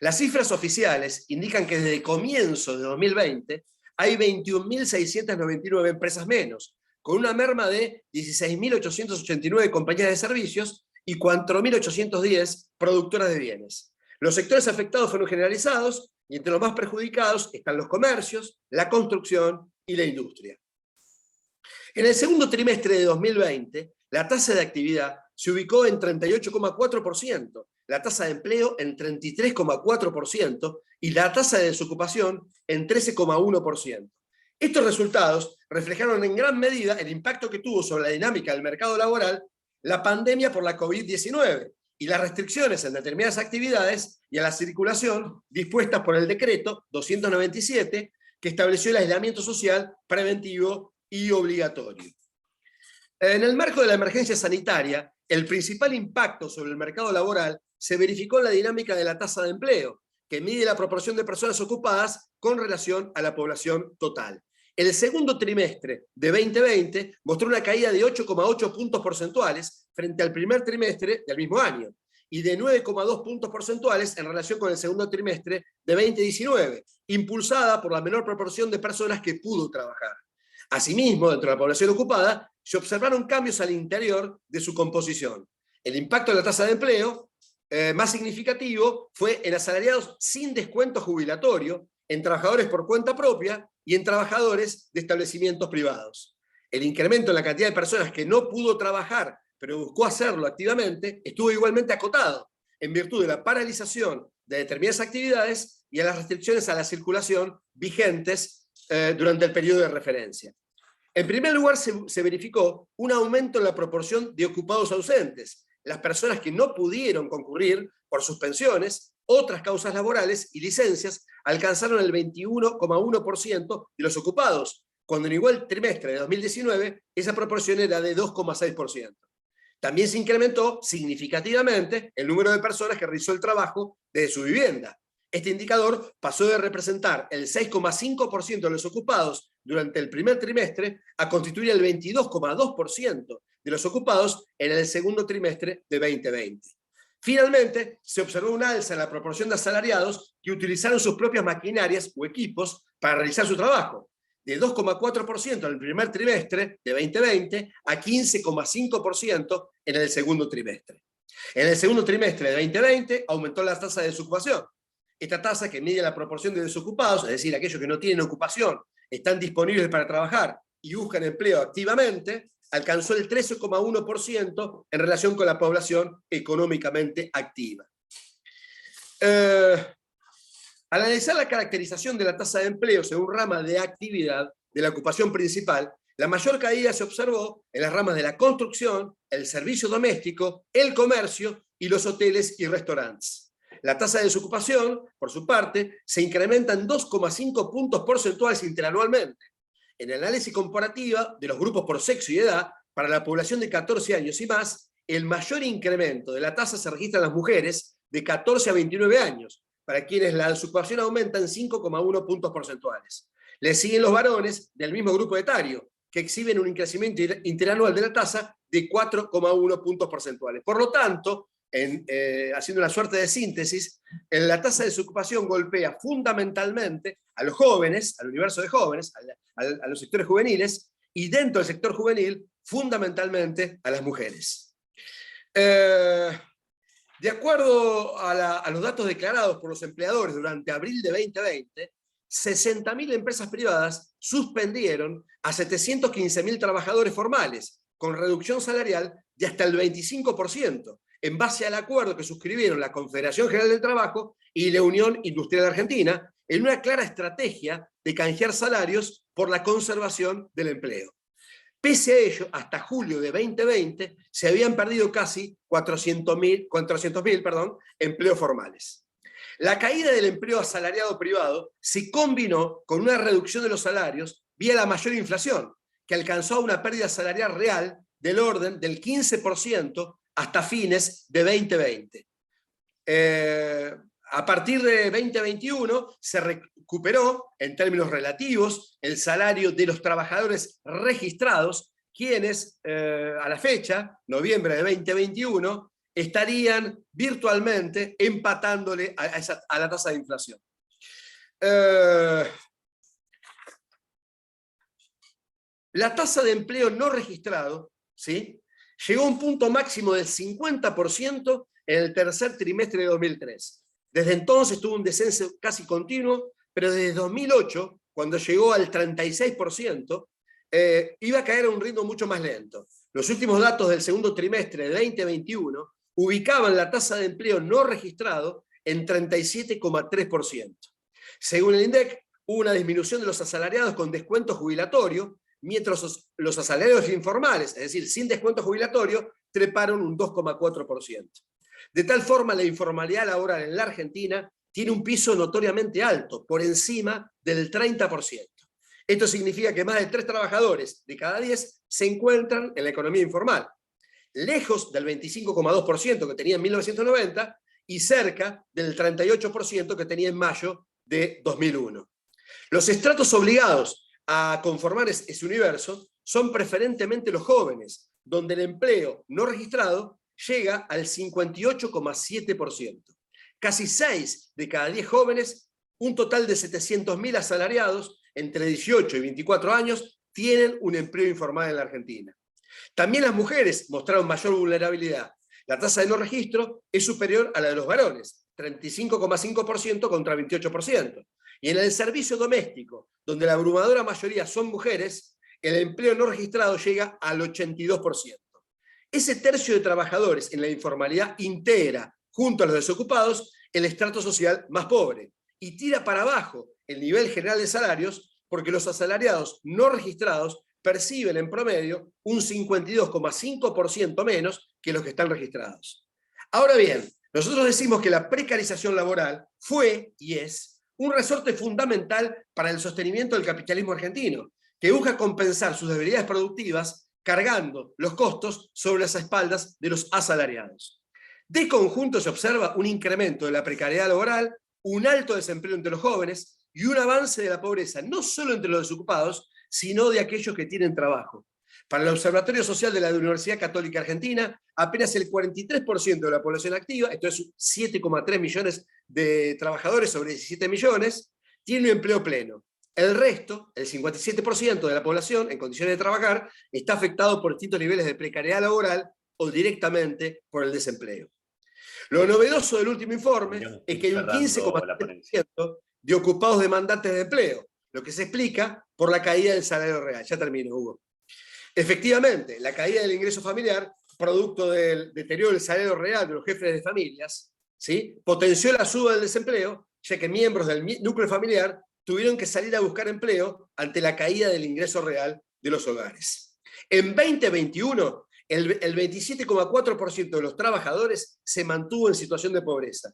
Las cifras oficiales indican que desde comienzo de 2020 hay 21.699 empresas menos, con una merma de 16.889 compañías de servicios y 4.810 productoras de bienes. Los sectores afectados fueron generalizados y entre los más perjudicados están los comercios, la construcción y la industria. En el segundo trimestre de 2020, la tasa de actividad se ubicó en 38,4%, la tasa de empleo en 33,4% y la tasa de desocupación en 13,1%. Estos resultados reflejaron en gran medida el impacto que tuvo sobre la dinámica del mercado laboral la pandemia por la COVID-19 y las restricciones en determinadas actividades y a la circulación dispuestas por el decreto 297 que estableció el aislamiento social preventivo y obligatorio. En el marco de la emergencia sanitaria, el principal impacto sobre el mercado laboral se verificó en la dinámica de la tasa de empleo, que mide la proporción de personas ocupadas con relación a la población total. El segundo trimestre de 2020 mostró una caída de 8,8 puntos porcentuales frente al primer trimestre del mismo año y de 9,2 puntos porcentuales en relación con el segundo trimestre de 2019, impulsada por la menor proporción de personas que pudo trabajar. Asimismo, dentro de la población ocupada, se observaron cambios al interior de su composición. El impacto de la tasa de empleo más significativo fue en asalariados sin descuento jubilatorio, en trabajadores por cuenta propia y en trabajadores de establecimientos privados. El incremento en la cantidad de personas que no pudo trabajar, pero buscó hacerlo activamente, estuvo igualmente acotado, en virtud de la paralización de determinadas actividades y a las restricciones a la circulación vigentes durante el periodo de referencia. En primer lugar, se verificó un aumento en la proporción de ocupados ausentes, las personas que no pudieron concurrir por suspensiones, otras causas laborales y licencias alcanzaron el 21,1% de los ocupados, cuando en igual trimestre de 2019 esa proporción era de 2,6%. También se incrementó significativamente el número de personas que realizó el trabajo desde su vivienda. Este indicador pasó de representar el 6,5% de los ocupados durante el primer trimestre a constituir el 22,2% de los ocupados en el segundo trimestre de 2020. Finalmente, se observó un alza en la proporción de asalariados que utilizaron sus propias maquinarias o equipos para realizar su trabajo, de 2,4% en el primer trimestre de 2020 a 15,5% en el segundo trimestre. En el segundo trimestre de 2020 aumentó la tasa de desocupación. Esta tasa, que mide la proporción de desocupados, es decir, aquellos que no tienen ocupación, están disponibles para trabajar y buscan empleo activamente, alcanzó el 13,1% en relación con la población económicamente activa. Al analizar la caracterización de la tasa de empleo según rama de actividad de la ocupación principal, la mayor caída se observó en las ramas de la construcción, el servicio doméstico, el comercio y los hoteles y restaurantes. La tasa de desocupación, por su parte, se incrementa en 2,5 puntos porcentuales interanualmente. En el análisis comparativo de los grupos por sexo y edad, para la población de 14 años y más, el mayor incremento de la tasa se registra en las mujeres de 14 a 29 años, para quienes la desocupación aumenta en 5,1 puntos porcentuales. Le siguen los varones del mismo grupo etario, que exhiben un crecimiento interanual de la tasa de 4,1 puntos porcentuales. Por lo tanto, haciendo una suerte de síntesis, la tasa de desocupación golpea fundamentalmente a los jóvenes, al universo de jóvenes, a los sectores juveniles, y dentro del sector juvenil, fundamentalmente a las mujeres. De acuerdo a los datos declarados por los empleadores durante abril de 2020, 60.000 empresas privadas suspendieron a 715.000 trabajadores formales, con reducción salarial de hasta el 25%, en base al acuerdo que suscribieron la Confederación General del Trabajo y la Unión Industrial Argentina, en una clara estrategia de canjear salarios por la conservación del empleo. Pese a ello, hasta julio de 2020 se habían perdido casi 400.000 empleos formales. La caída del empleo asalariado privado se combinó con una reducción de los salarios vía la mayor inflación, que alcanzó una pérdida salarial real del orden del 15% hasta fines de 2020. A partir de 2021 se recuperó, en términos relativos, el salario de los trabajadores registrados, quienes a la fecha, noviembre de 2021, estarían virtualmente empatándole a la tasa de inflación. La tasa de empleo no registrado, ¿sí?, llegó a un punto máximo del 50% en el tercer trimestre de 2003. Desde entonces tuvo un descenso casi continuo, pero desde 2008, cuando llegó al 36%, iba a caer a un ritmo mucho más lento. Los últimos datos del segundo trimestre de 2021 ubicaban la tasa de empleo no registrado en 37,3%. Según el INDEC, hubo una disminución de los asalariados con descuento jubilatorio, mientras los asalariados informales, es decir, sin descuento jubilatorio, treparon un 2,4%. De tal forma, la informalidad laboral en la Argentina tiene un piso notoriamente alto, por encima del 30%. Esto significa que más de 3 trabajadores de cada 10 se encuentran en la economía informal, lejos del 25,2% que tenía en 1990 y cerca del 38% que tenía en mayo de 2001. Los estratos obligados a conformar ese universo son preferentemente los jóvenes, donde el empleo no registrado llega al 58,7%. Casi 6 de cada 10 jóvenes, un total de 700.000 asalariados entre 18 y 24 años, tienen un empleo informal en la Argentina. También las mujeres mostraron mayor vulnerabilidad. La tasa de no registro es superior a la de los varones, 35,5% contra 28%. Y en el servicio doméstico, donde la abrumadora mayoría son mujeres, el empleo no registrado llega al 82%. Ese tercio de trabajadores en la informalidad integra, junto a los desocupados, el estrato social más pobre y tira para abajo el nivel general de salarios porque los asalariados no registrados perciben en promedio un 52,5% menos que los que están registrados. Ahora bien, nosotros decimos que la precarización laboral fue y es un resorte fundamental para el sostenimiento del capitalismo argentino, que busca compensar sus debilidades productivas cargando los costos sobre las espaldas de los asalariados. De conjunto se observa un incremento de la precariedad laboral, un alto desempleo entre los jóvenes y un avance de la pobreza, no solo entre los desocupados, sino de aquellos que tienen trabajo. Para el Observatorio Social de la Universidad Católica Argentina, apenas el 43% de la población activa, esto es 7,3 millones de trabajadores sobre 17 millones, tiene un empleo pleno. El resto, el 57% de la población en condiciones de trabajar, está afectado por distintos niveles de precariedad laboral o directamente por el desempleo. Lo novedoso del último informe es que hay un 15,3% de ocupados demandantes de empleo, lo que se explica por la caída del salario real. Ya termino, Hugo. Efectivamente, la caída del ingreso familiar, producto del deterioro del salario real de los jefes de familias, ¿sí?, potenció la suba del desempleo, ya que miembros del núcleo familiar tuvieron que salir a buscar empleo ante la caída del ingreso real de los hogares. En 2021, el 27,4% de los trabajadores se mantuvo en situación de pobreza.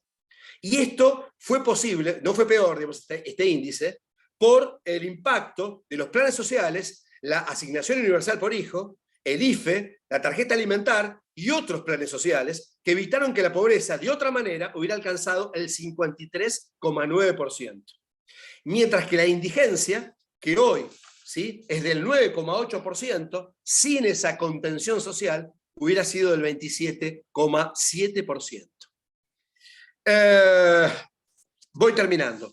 Y esto fue posible, no fue peor, digamos, este índice, por el impacto de los planes sociales, la asignación universal por hijo, el IFE, la tarjeta alimentar y otros planes sociales que evitaron que la pobreza de otra manera hubiera alcanzado el 53,9%. Mientras que la indigencia, que hoy, ¿sí?, es del 9,8%, sin esa contención social, hubiera sido del 27,7%. Voy terminando.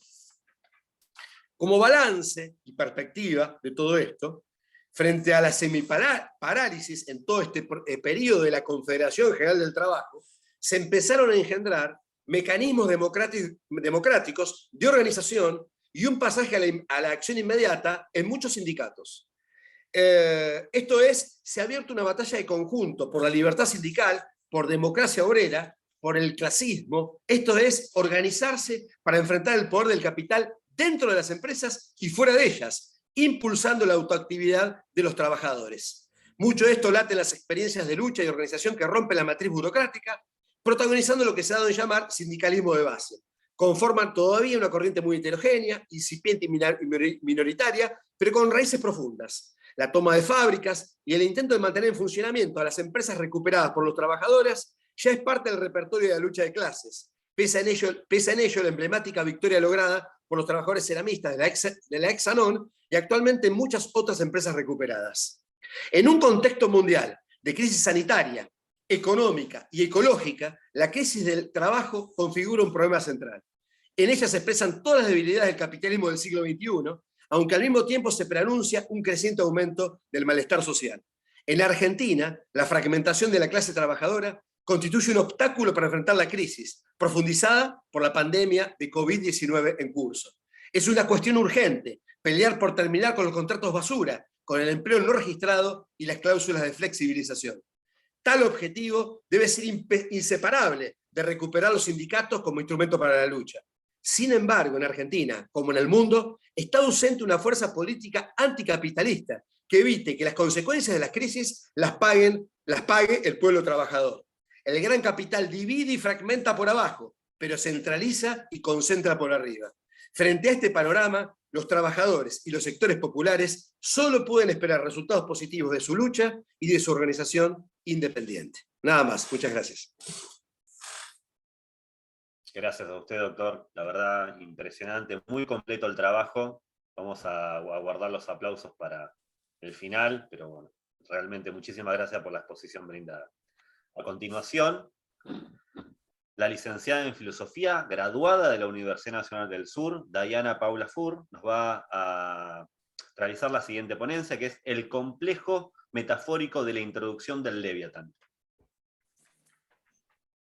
Como balance y perspectiva de todo esto, frente a la semiparálisis en todo este periodo de la Confederación General del Trabajo, se empezaron a engendrar mecanismos democráticos de organización y un pasaje a la acción inmediata en muchos sindicatos. Esto es, se ha abierto una batalla de conjunto por la libertad sindical, por democracia obrera, por el clasismo. Esto es, organizarse para enfrentar el poder del capital dentro de las empresas y fuera de ellas, impulsando la autoactividad de los trabajadores. Mucho de esto late en las experiencias de lucha y organización que rompen la matriz burocrática, protagonizando lo que se ha dado en llamar sindicalismo de base. Conforman todavía una corriente muy heterogénea, incipiente y minoritaria, pero con raíces profundas. La toma de fábricas y el intento de mantener en funcionamiento a las empresas recuperadas por los trabajadores ya es parte del repertorio de la lucha de clases, pese en ello la emblemática victoria lograda por los trabajadores ceramistas de la ex Sanon y actualmente en muchas otras empresas recuperadas. En un contexto mundial de crisis sanitaria, económica y ecológica, la crisis del trabajo configura un problema central. En ella se expresan todas las debilidades del capitalismo del siglo XXI, aunque al mismo tiempo se preanuncia un creciente aumento del malestar social. En la Argentina, la fragmentación de la clase trabajadora constituye un obstáculo para enfrentar la crisis, profundizada por la pandemia de COVID-19 en curso. Es una cuestión urgente pelear por terminar con los contratos basura, con el empleo no registrado y las cláusulas de flexibilización. Tal objetivo debe ser inseparable de recuperar los sindicatos como instrumento para la lucha. Sin embargo, en Argentina, como en el mundo, está ausente una fuerza política anticapitalista que evite que las consecuencias de las crisis las pague el pueblo trabajador. El gran capital divide y fragmenta por abajo, pero centraliza y concentra por arriba. Frente a este panorama, los trabajadores y los sectores populares solo pueden esperar resultados positivos de su lucha y de su organización independiente. Nada más. Muchas gracias. Gracias a usted, doctor. La verdad, impresionante, muy completo el trabajo. Vamos a guardar los aplausos para el final, pero bueno, realmente muchísimas gracias por la exposición brindada. A continuación, la licenciada en Filosofía, graduada de la Universidad Nacional del Sur, Dayana Paula Fur, nos va a realizar la siguiente ponencia, que es el complejo metafórico de la introducción del Leviatán.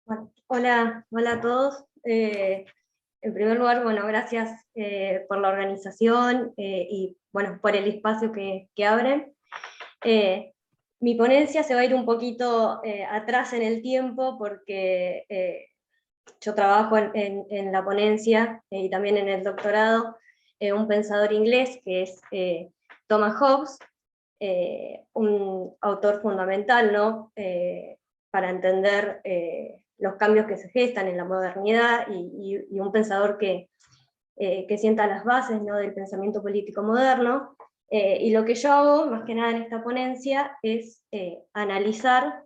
Bueno, hola a todos. En primer lugar, bueno, gracias por la organización y bueno, por el espacio que abren. Mi ponencia se va a ir un poquito atrás en el tiempo porque yo trabajo en la ponencia y también en el doctorado, un pensador inglés que es Thomas Hobbes, un autor fundamental, ¿no? Para entender los cambios que se gestan en la modernidad y un pensador que sienta las bases, ¿no? Del pensamiento político moderno. Y lo que yo hago, más que nada en esta ponencia, es analizar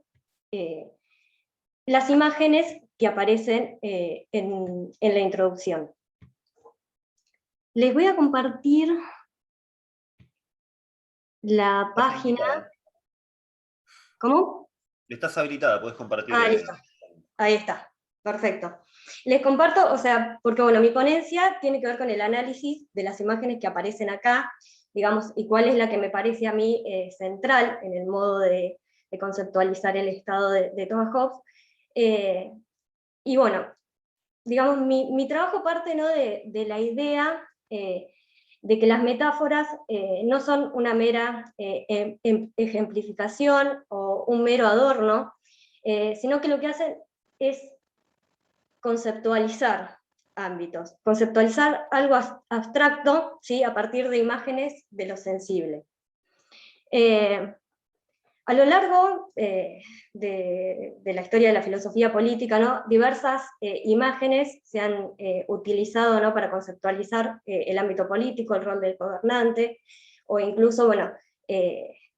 las imágenes que aparecen en la introducción. Les voy a compartir la página. ¿Cómo? Estás habilitada, puedes compartir. Listo. Ahí está, perfecto. Les comparto, o sea, porque bueno, mi ponencia tiene que ver con el análisis de las imágenes que aparecen acá, digamos, y cuál es la que me parece a mí central en el modo de conceptualizar el estado de Thomas Hobbes. Y bueno, digamos, mi trabajo parte, ¿no? de la idea de que las metáforas no son una mera ejemplificación o un mero adorno, sino que lo que hacen es conceptualizar ámbitos, conceptualizar algo abstracto, ¿sí? A partir de imágenes de lo sensible. A lo largo de la historia de la filosofía política, ¿no? Diversas imágenes se han utilizado, ¿no? Para conceptualizar el ámbito político, el rol del gobernante, o incluso, bueno,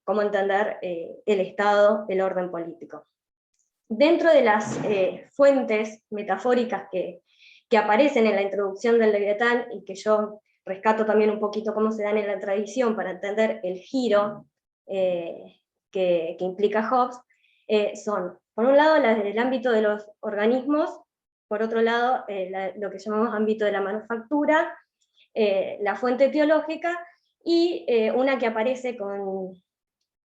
cómo entender el Estado, el orden político. Dentro de las fuentes metafóricas que aparecen en la introducción del Leviatán, y que yo rescato también un poquito cómo se dan en la tradición para entender el giro que implica Hobbes, son, por un lado, las del ámbito de los organismos, por otro lado, lo que llamamos ámbito de la manufactura, la fuente teológica, y una que aparece con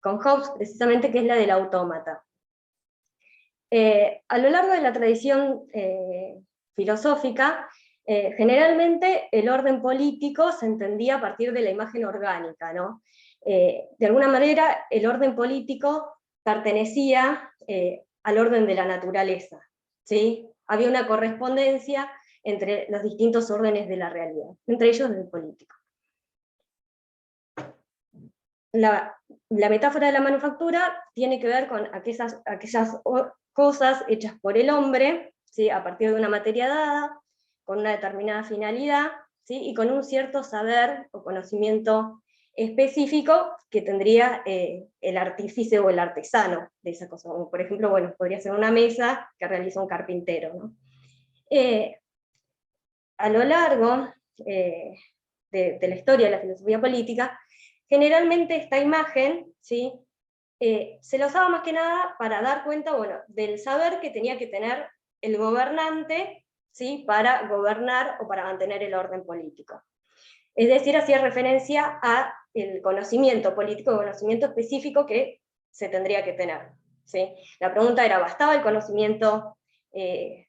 Hobbes, precisamente, que es la del autómata. A lo largo de la tradición filosófica, generalmente el orden político se entendía a partir de la imagen orgánica, ¿no? De alguna manera el orden político pertenecía al orden de la naturaleza, ¿sí? Había una correspondencia entre los distintos órdenes de la realidad, entre ellos el político. La metáfora de la manufactura tiene que ver con aquellas cosas hechas por el hombre, ¿sí? A partir de una materia dada, con una determinada finalidad, ¿sí? Y con un cierto saber o conocimiento específico que tendría el artífice o el artesano de esa cosa. Como por ejemplo, bueno, podría ser una mesa que realiza un carpintero, ¿no? A lo largo de la historia de la filosofía política, generalmente esta imagen, ¿sí? Se la usaba más que nada para dar cuenta, bueno, del saber que tenía que tener el gobernante, ¿sí? Para gobernar o para mantener el orden político. Es decir, hacía referencia a el conocimiento político, el conocimiento específico que se tendría que tener, ¿sí? La pregunta era, ¿bastaba el conocimiento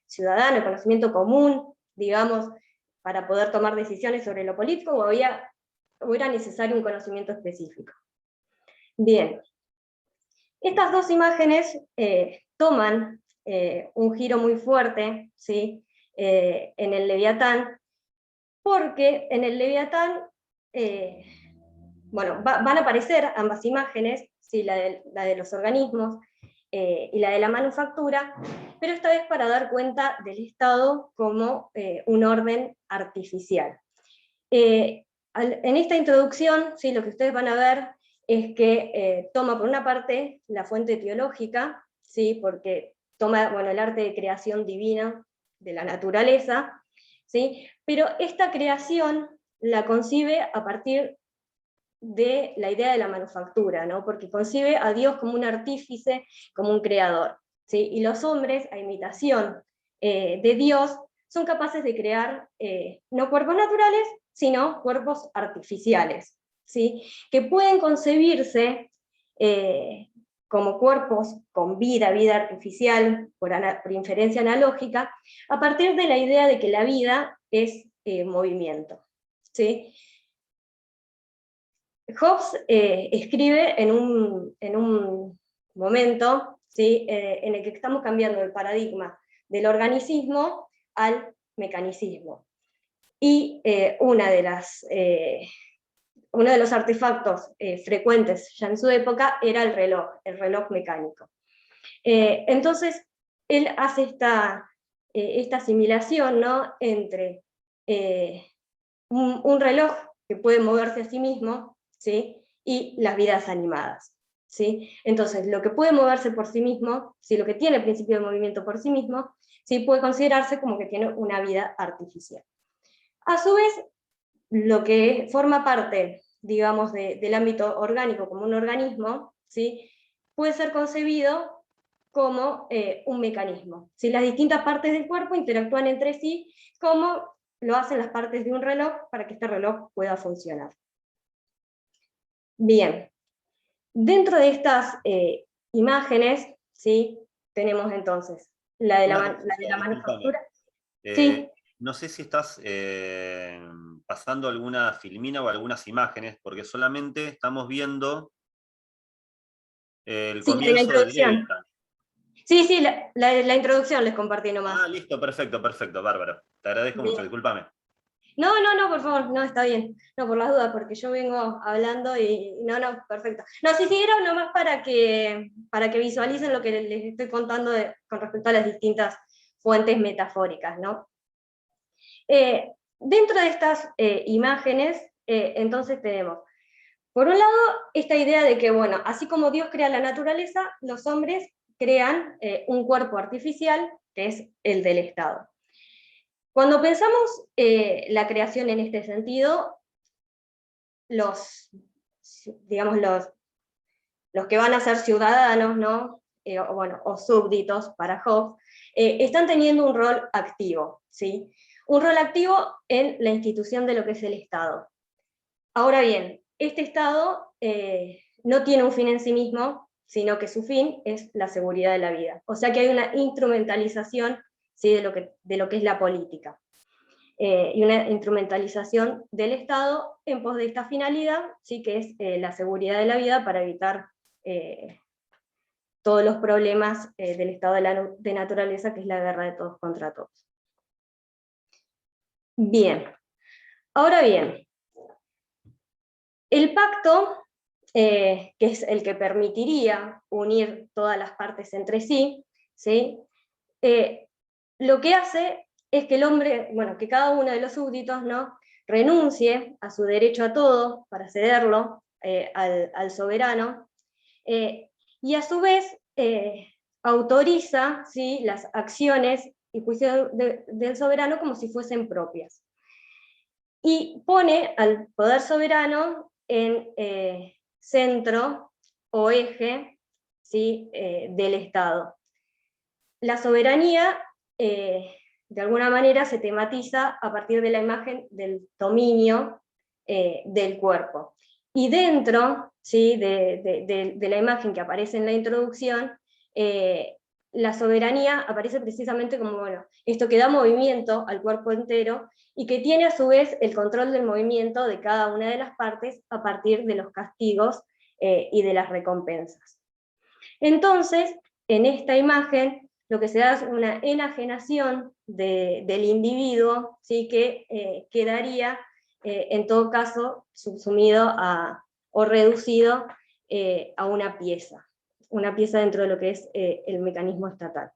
ciudadano, el conocimiento común, digamos, para poder tomar decisiones sobre lo político, o era necesario un conocimiento específico? Bien, estas dos imágenes toman un giro muy fuerte, ¿sí? En el Leviatán, porque en el Leviatán, bueno, van a aparecer ambas imágenes, ¿sí? La de los organismos y la de la manufactura, pero esta vez para dar cuenta del Estado como un orden artificial. En esta introducción, ¿sí? Lo que ustedes van a ver es que toma por una parte la fuente teológica, ¿sí? Porque toma, bueno, el arte de creación divina de la naturaleza, ¿sí? Pero esta creación la concibe a partir de la idea de la manufactura, ¿no? Porque concibe a Dios como un artífice, como un creador, ¿sí? Y los hombres, a imitación de Dios, son capaces de crear no cuerpos naturales, sino cuerpos artificiales, ¿sí? Que pueden concebirse como cuerpos con vida artificial, por inferencia analógica, a partir de la idea de que la vida es movimiento, ¿sí? Hobbes escribe en un momento, ¿sí? En el que estamos cambiando el paradigma del organicismo al mecanicismo. Y uno de los artefactos frecuentes ya en su época era el reloj mecánico. Entonces, él hace esta asimilación, ¿no? Entre un reloj que puede moverse a sí mismo, ¿sí? Y las vidas animadas, ¿sí? Entonces, lo que puede moverse por sí mismo, ¿sí? Lo que tiene el principio de movimiento por sí mismo, ¿sí? Puede considerarse como que tiene una vida artificial. A su vez, lo que forma parte, digamos, del ámbito orgánico como un organismo, ¿sí? Puede ser concebido como un mecanismo, ¿sí? Las distintas partes del cuerpo interactúan entre sí como lo hacen las partes de un reloj para que este reloj pueda funcionar. Bien, dentro de estas imágenes, ¿sí? Tenemos entonces la de la manufactura. Sí. No sé si estás pasando alguna filmina o algunas imágenes, porque solamente estamos viendo el comienzo la introducción. del Leviatán. Sí, la introducción les compartí nomás. Ah, listo, perfecto, bárbaro. Te agradezco mucho, discúlpame. No, por favor, no, está bien. No, por las dudas, porque yo vengo hablando y no, perfecto. No, sí, era nomás para que visualicen lo que les estoy contando con respecto a las distintas fuentes metafóricas, ¿no? Dentro de estas imágenes, entonces tenemos, por un lado, esta idea de que, bueno, así como Dios crea la naturaleza, los hombres crean un cuerpo artificial, que es el del Estado. Cuando pensamos la creación en este sentido, los que van a ser ciudadanos, ¿no? O súbditos para Hobbes, están teniendo un rol activo, ¿sí? Un rol activo en la institución de lo que es el Estado. Ahora bien, este Estado no tiene un fin en sí mismo, sino que su fin es la seguridad de la vida. O sea que hay una instrumentalización, ¿sí? de lo que es la política. Y una instrumentalización del Estado en pos de esta finalidad, ¿sí? Que es la seguridad de la vida para evitar todos los problemas del estado de naturaleza, que es la guerra de todos contra todos. Bien, ahora bien, el pacto, que es el que permitiría unir todas las partes entre sí, ¿sí? Lo que hace es que el hombre, bueno, que cada uno de los súbditos, ¿no? renuncie a su derecho a todo para cederlo al soberano, y a su vez autoriza, ¿sí? las acciones y juicio del soberano como si fuesen propias. Y pone al poder soberano en centro o eje, ¿sí? Del Estado. La soberanía, de alguna manera, se tematiza a partir de la imagen del dominio del cuerpo. Y dentro, ¿sí? de la imagen que aparece en la introducción, la soberanía aparece precisamente como, bueno, esto que da movimiento al cuerpo entero y que tiene a su vez el control del movimiento de cada una de las partes a partir de los castigos y de las recompensas. Entonces, en esta imagen, lo que se da es una enajenación del individuo, ¿sí? Que quedaría, en todo caso, subsumido o reducido a una pieza dentro de lo que es el mecanismo estatal.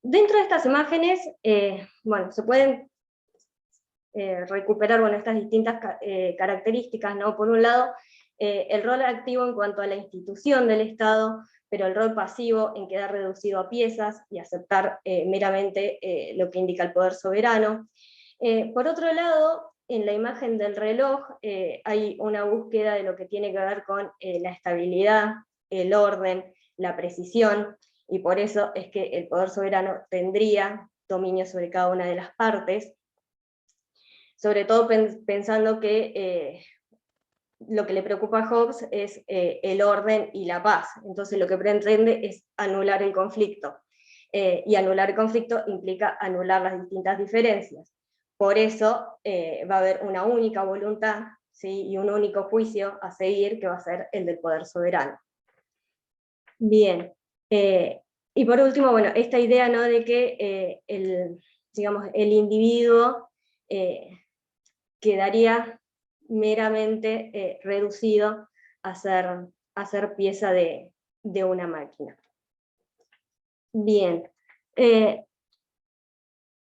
Dentro de estas imágenes, bueno, se pueden recuperar, bueno, estas distintas características, ¿no? Por un lado, el rol activo en cuanto a la institución del Estado, pero el rol pasivo en quedar reducido a piezas y aceptar meramente lo que indica el poder soberano. Por otro lado, en la imagen del reloj hay una búsqueda de lo que tiene que ver con la estabilidad, el orden, la precisión, y por eso es que el poder soberano tendría dominio sobre cada una de las partes, sobre todo pensando que lo que le preocupa a Hobbes es el orden y la paz, entonces lo que pretende es anular el conflicto, y anular el conflicto implica anular las distintas diferencias. Por eso va a haber una única voluntad, ¿sí? Y un único juicio a seguir, que va a ser el del poder soberano. Bien, y por último, bueno, esta idea, ¿no? De que el individuo quedaría meramente reducido a ser pieza de una máquina. Bien,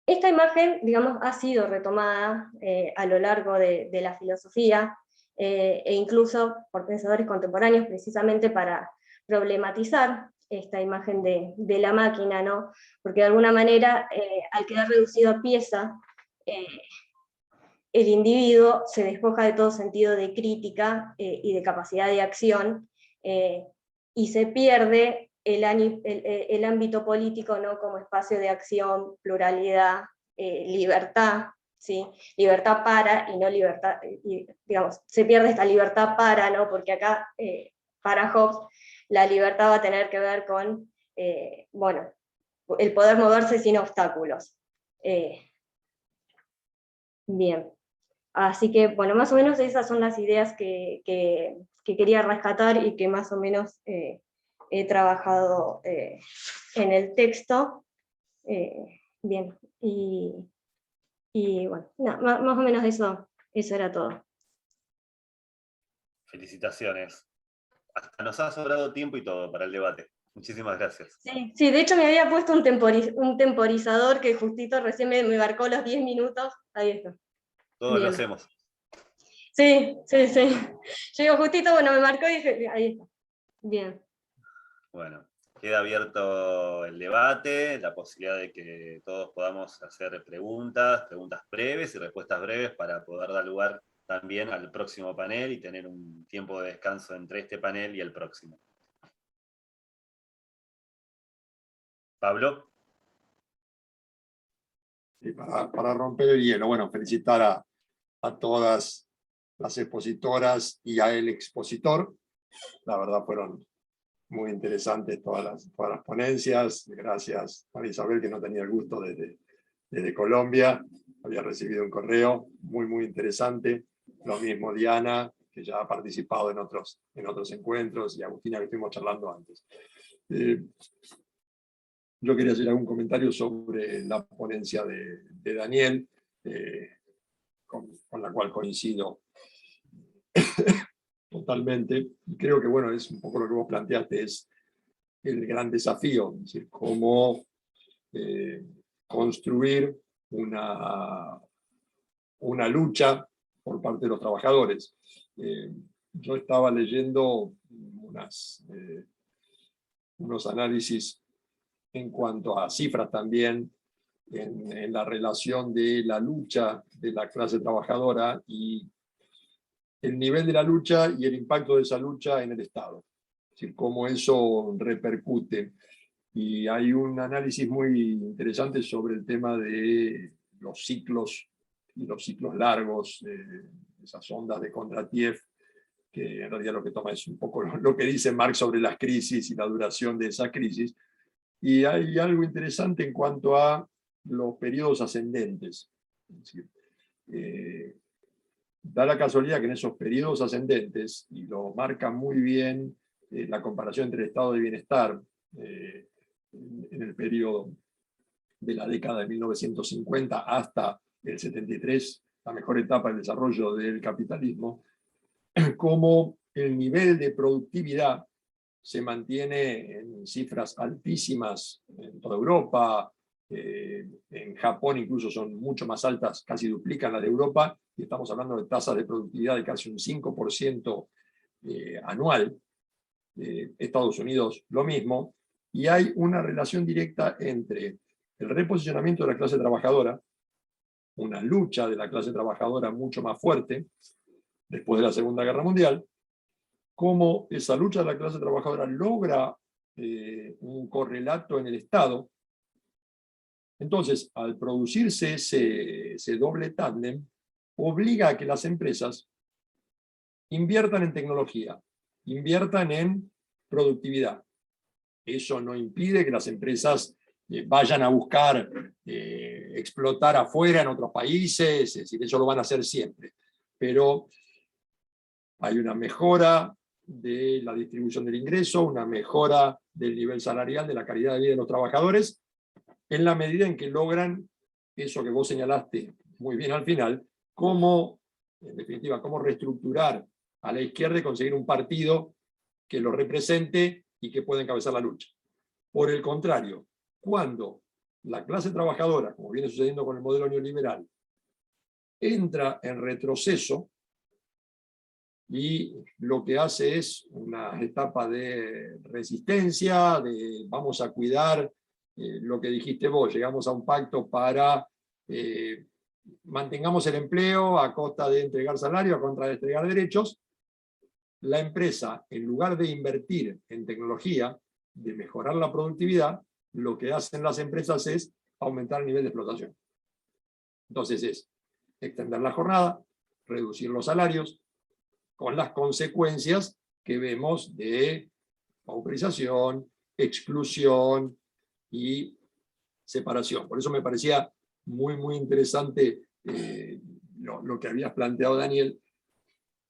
esta imagen, digamos, ha sido retomada a lo largo de la filosofía, e incluso por pensadores contemporáneos, precisamente para problematizar esta imagen de la máquina, ¿no? Porque de alguna manera, al quedar reducido a pieza, el individuo se despoja de todo sentido de crítica y de capacidad de acción, y se pierde el ámbito político, ¿no? Como espacio de acción, pluralidad, libertad, ¿sí? Libertad para, y no libertad, digamos, se pierde esta libertad para, ¿no? Porque acá, para Hobbes, la libertad va a tener que ver con, bueno, el poder moverse sin obstáculos. Bien. Así que, bueno, más o menos esas son las ideas que quería rescatar y que más o menos he trabajado en el texto. Bien, y bueno, no, más o menos eso era todo. Felicitaciones. Hasta nos ha sobrado tiempo y todo para el debate. Muchísimas gracias. Sí, de hecho me había puesto un temporizador que justito recién me marcó los 10 minutos. Ahí está. Todos Bien. lo hacemos. Sí. Yo digo justito, bueno, me marcó y dije, ahí está. Bien. Bueno, queda abierto el debate, la posibilidad de que todos podamos hacer preguntas breves y respuestas breves para poder dar lugar también al próximo panel y tener un tiempo de descanso entre este panel y el próximo. Pablo. Y para romper el hielo, bueno, felicitar a todas las expositoras y a el expositor. La verdad fueron muy interesantes todas las ponencias. Gracias a Isabel, que no tenía el gusto desde Colombia. Había recibido un correo muy interesante. Lo mismo Diana, que ya ha participado en otros encuentros, y Agustina, que estuvimos charlando antes. Yo quería hacer algún comentario sobre la ponencia de Daniel, con la cual coincido totalmente. Y creo que, bueno, es un poco lo que vos planteaste, es el gran desafío, es decir, cómo construir una lucha por parte de los trabajadores. Yo estaba leyendo unos análisis en cuanto a cifras también, en la relación de la lucha de la clase trabajadora y el nivel de la lucha y el impacto de esa lucha en el Estado. Es decir, cómo eso repercute. Y hay un análisis muy interesante sobre el tema de los ciclos y los ciclos largos, esas ondas de Kondratiev, que en realidad lo que toma es un poco lo que dice Marx sobre las crisis y la duración de esa crisis. Y hay algo interesante en cuanto a los periodos ascendentes. Es decir, da la casualidad que en esos periodos ascendentes, y lo marca muy bien la comparación entre el estado de bienestar en el periodo de la década de 1950 hasta el 73, la mejor etapa del desarrollo del capitalismo, cómo el nivel de productividad se mantiene en cifras altísimas en toda Europa. En Japón incluso son mucho más altas, casi duplican las de Europa, y estamos hablando de tasas de productividad de casi un 5% anual. Estados Unidos lo mismo, y hay una relación directa entre el reposicionamiento de la clase trabajadora, una lucha de la clase trabajadora mucho más fuerte después de la Segunda Guerra Mundial, cómo esa lucha de la clase trabajadora logra un correlato en el Estado. Entonces, al producirse ese doble tándem, obliga a que las empresas inviertan en tecnología, inviertan en productividad. Eso no impide que las empresas vayan a buscar explotar afuera en otros países, es decir, eso lo van a hacer siempre. Pero hay una mejora de la distribución del ingreso, una mejora del nivel salarial, de la calidad de vida de los trabajadores, en la medida en que logran eso que vos señalaste muy bien al final, cómo, en definitiva, cómo reestructurar a la izquierda y conseguir un partido que lo represente y que pueda encabezar la lucha. Por el contrario, cuando la clase trabajadora, como viene sucediendo con el modelo neoliberal, entra en retroceso y lo que hace es una etapa de resistencia, de vamos a cuidar lo que dijiste vos, llegamos a un pacto para mantengamos el empleo a costa de entregar salario, a contra de entregar derechos. La empresa, en lugar de invertir en tecnología, de mejorar la productividad, lo que hacen las empresas es aumentar el nivel de explotación. Entonces es extender la jornada, reducir los salarios, con las consecuencias que vemos de pauperización, exclusión y separación. Por eso me parecía muy, muy interesante lo que habías planteado, Daniel,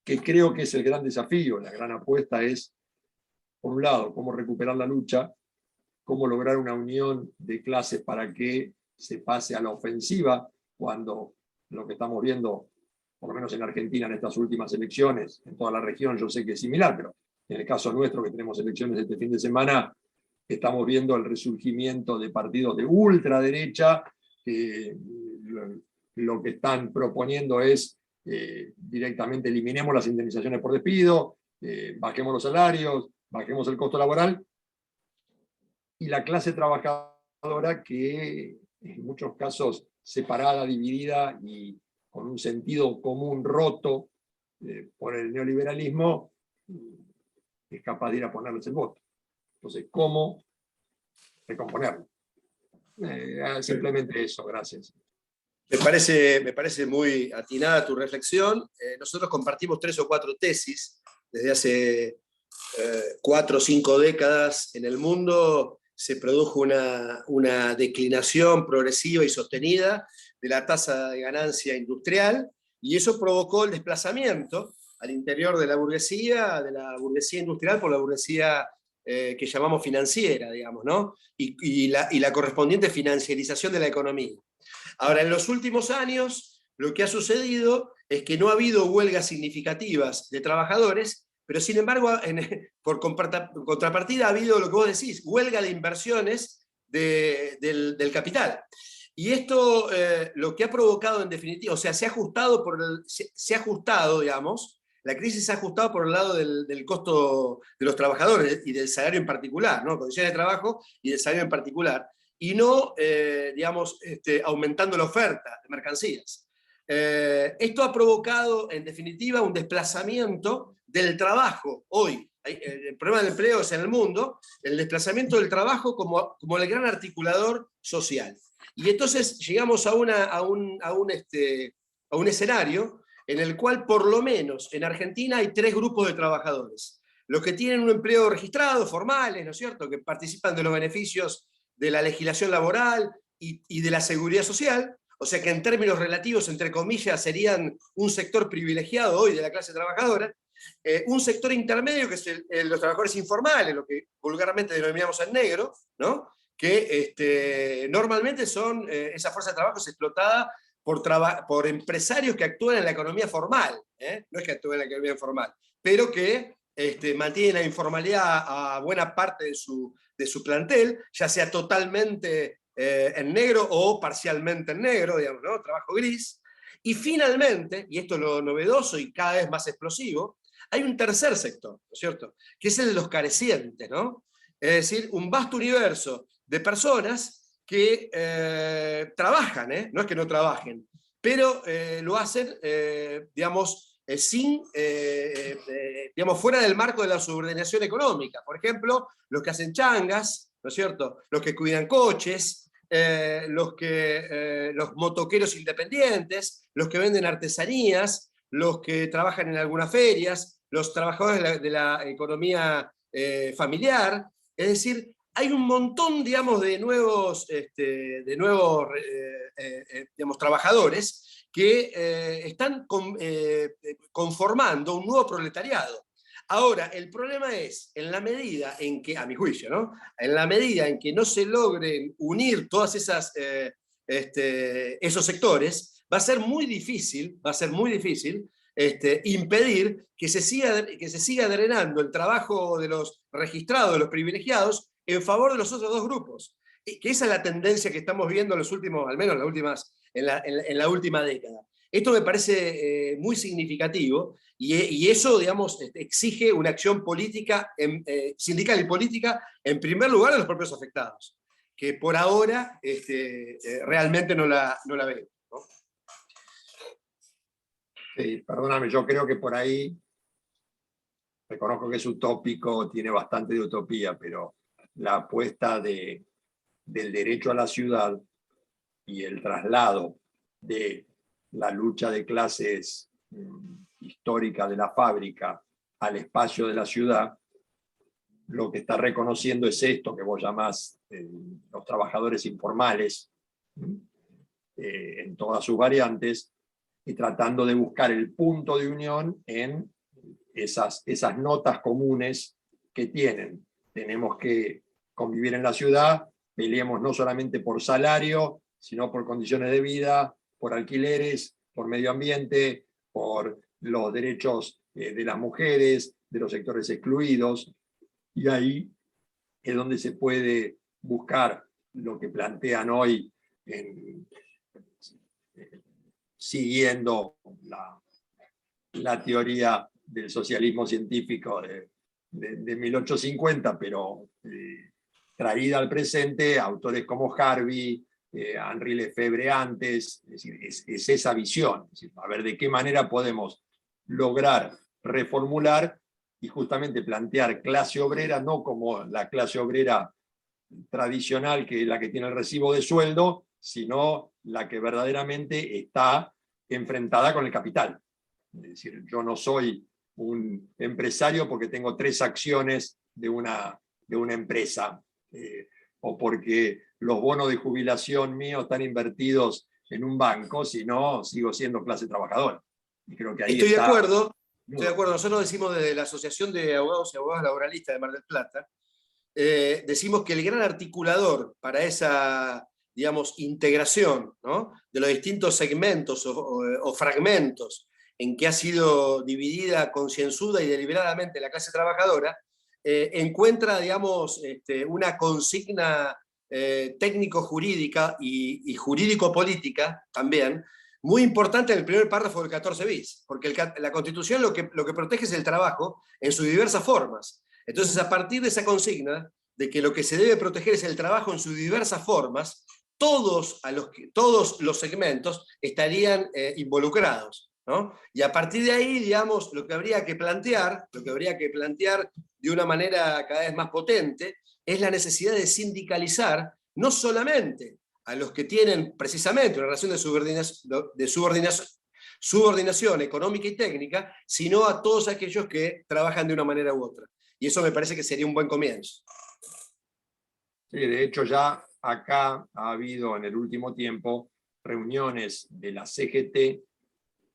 que creo que es el gran desafío, la gran apuesta es, por un lado, cómo recuperar la lucha, cómo lograr una unión de clases para que se pase a la ofensiva, cuando lo que estamos viendo, por lo menos en Argentina, en estas últimas elecciones, en toda la región yo sé que es similar, pero en el caso nuestro, que tenemos elecciones este fin de semana, estamos viendo el resurgimiento de partidos de ultraderecha, que lo que están proponiendo es directamente eliminemos las indemnizaciones por despido, bajemos los salarios, bajemos el costo laboral, y la clase trabajadora que en muchos casos separada, dividida y con un sentido común roto por el neoliberalismo, es capaz de ir a ponerles el voto. Entonces, ¿cómo recomponerlo? Simplemente eso, gracias. Me parece muy atinada tu reflexión. Nosotros compartimos 3 o 4 tesis desde hace 4 o 5 décadas en el mundo. Se produjo una declinación progresiva y sostenida de la tasa de ganancia industrial, y eso provocó el desplazamiento al interior de la burguesía industrial por la burguesía que llamamos financiera, digamos, ¿no? Y la correspondiente financiarización de la economía. Ahora, en los últimos años, lo que ha sucedido es que no ha habido huelgas significativas de trabajadores, pero sin embargo, por contrapartida ha habido lo que vos decís, huelga de inversiones del capital. Y esto lo que ha provocado en definitiva, o sea, se ha ajustado, digamos, La crisis se ha ajustado por el lado del costo de los trabajadores y del salario en particular, ¿no? Condiciones de trabajo y del salario en particular, y no, digamos, aumentando la oferta de mercancías. Esto ha provocado, en definitiva, un desplazamiento del trabajo hoy. El problema del empleo es en el mundo, el desplazamiento del trabajo como el gran articulador social. Y entonces llegamos a un escenario en el cual, por lo menos en Argentina, hay 3 grupos de trabajadores. Los que tienen un empleo registrado, formales, ¿no es cierto?, que participan de los beneficios de la legislación laboral y de la seguridad social, o sea que en términos relativos, entre comillas, serían un sector privilegiado hoy de la clase trabajadora. Un sector intermedio, que es los trabajadores informales, lo que vulgarmente denominamos en negro, ¿no? Que normalmente son, esa fuerza de trabajo es explotada por empresarios que actúan en la economía formal, no es que actúen en la economía informal, pero que mantienen la informalidad a buena parte de su plantel, ya sea totalmente en negro o parcialmente en negro, digamos, ¿no? Trabajo gris. Y finalmente, y esto es lo novedoso y cada vez más explosivo, hay un tercer sector, ¿no es cierto?, que es el de los carecientes, ¿no? Es decir, un vasto universo de personas que trabajan, no es que no trabajen, pero lo hacen, digamos, digamos, fuera del marco de la subordinación económica. Por ejemplo, los que hacen changas, ¿no es cierto?, los que cuidan coches, los motoqueros independientes, los que venden artesanías, los que trabajan en algunas ferias, los trabajadores de la economía familiar. Es decir, hay un montón, digamos, de nuevos digamos, trabajadores que están conformando un nuevo proletariado. Ahora, el problema es, en la medida en que, a mi juicio, ¿no?, en la medida en que no se logren unir todas esos sectores, va a ser muy difícil impedir que se siga drenando el trabajo de los registrados, de los privilegiados, en favor de los otros 2 grupos. Que esa es la tendencia que estamos viendo en los últimos, al menos en la última década. Esto me parece muy significativo y eso, digamos, exige una acción política, sindical y política, en primer lugar de los propios afectados, que por ahora realmente no la veo, ¿no? Sí, perdóname, yo creo que por ahí, reconozco que es utópico, tiene bastante de utopía, pero la apuesta del derecho a la ciudad y el traslado de la lucha de clases histórica de la fábrica al espacio de la ciudad, lo que está reconociendo es esto que vos llamás los trabajadores informales, en todas sus variantes, y tratando de buscar el punto de unión en esas notas comunes que tienen. Tenemos que convivir en la ciudad, peleemos no solamente por salario, sino por condiciones de vida, por alquileres, por medio ambiente, por los derechos de las mujeres, de los sectores excluidos, y ahí es donde se puede buscar lo que plantean hoy siguiendo la teoría del socialismo científico de 1850, pero traída al presente, autores como Harvey, Henri Lefebvre antes, es decir, es esa visión, es decir, a ver de qué manera podemos lograr reformular y justamente plantear clase obrera no como la clase obrera tradicional, que es la que tiene el recibo de sueldo, sino la que verdaderamente está enfrentada con el capital. Es decir, yo no soy un empresario porque tengo 3 acciones de una empresa, o porque los bonos de jubilación míos están invertidos en un banco, sino sigo siendo clase trabajadora. Y creo que ahí Estoy de acuerdo. No. Nosotros decimos desde la Asociación de Abogados y Abogadas Laboralistas de Mar del Plata, decimos que el gran articulador para esa, digamos, integración, ¿no?, de los distintos segmentos o fragmentos en que ha sido dividida concienzuda y deliberadamente la clase trabajadora, encuentra, digamos, una consigna técnico-jurídica y jurídico-política también, muy importante en el primer párrafo del 14 bis, porque la Constitución lo que protege es el trabajo en sus diversas formas. Entonces, a partir de esa consigna, de que lo que se debe proteger es el trabajo en sus diversas formas, todos los segmentos estarían involucrados, ¿no? Y a partir de ahí, digamos, lo que habría que plantear de una manera cada vez más potente, es la necesidad de sindicalizar no solamente a los que tienen precisamente una relación de subordinación económica y técnica, sino a todos aquellos que trabajan de una manera u otra. Y eso me parece que sería un buen comienzo. Sí, de hecho ya acá ha habido en el último tiempo reuniones de la CGT,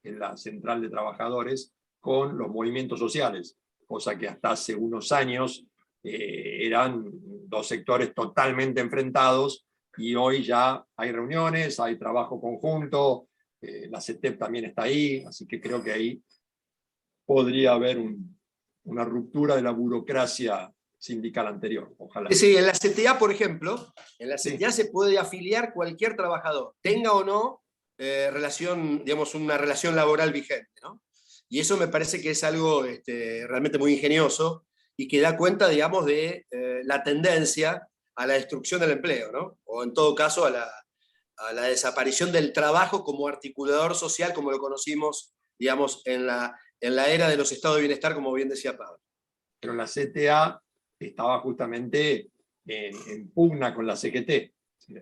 en la Central de Trabajadores, con los movimientos sociales, cosa que hasta hace unos años eran dos sectores totalmente enfrentados, y hoy ya hay reuniones, hay trabajo conjunto, la CETEP también está ahí, así que creo que ahí podría haber una ruptura de la burocracia sindical anterior, ojalá. Sí, en la CTA, por ejemplo, en la CTA Sí. se puede afiliar cualquier trabajador, tenga o no una relación laboral vigente, ¿no? Y eso me parece que es algo realmente muy ingenioso y que da cuenta, digamos, de la tendencia a la destrucción del empleo, ¿no? O en todo caso a la desaparición del trabajo como articulador social, como lo conocimos, digamos, en la era de los estados de bienestar, como bien decía Pablo. Pero la CTA estaba justamente en pugna con la CGT.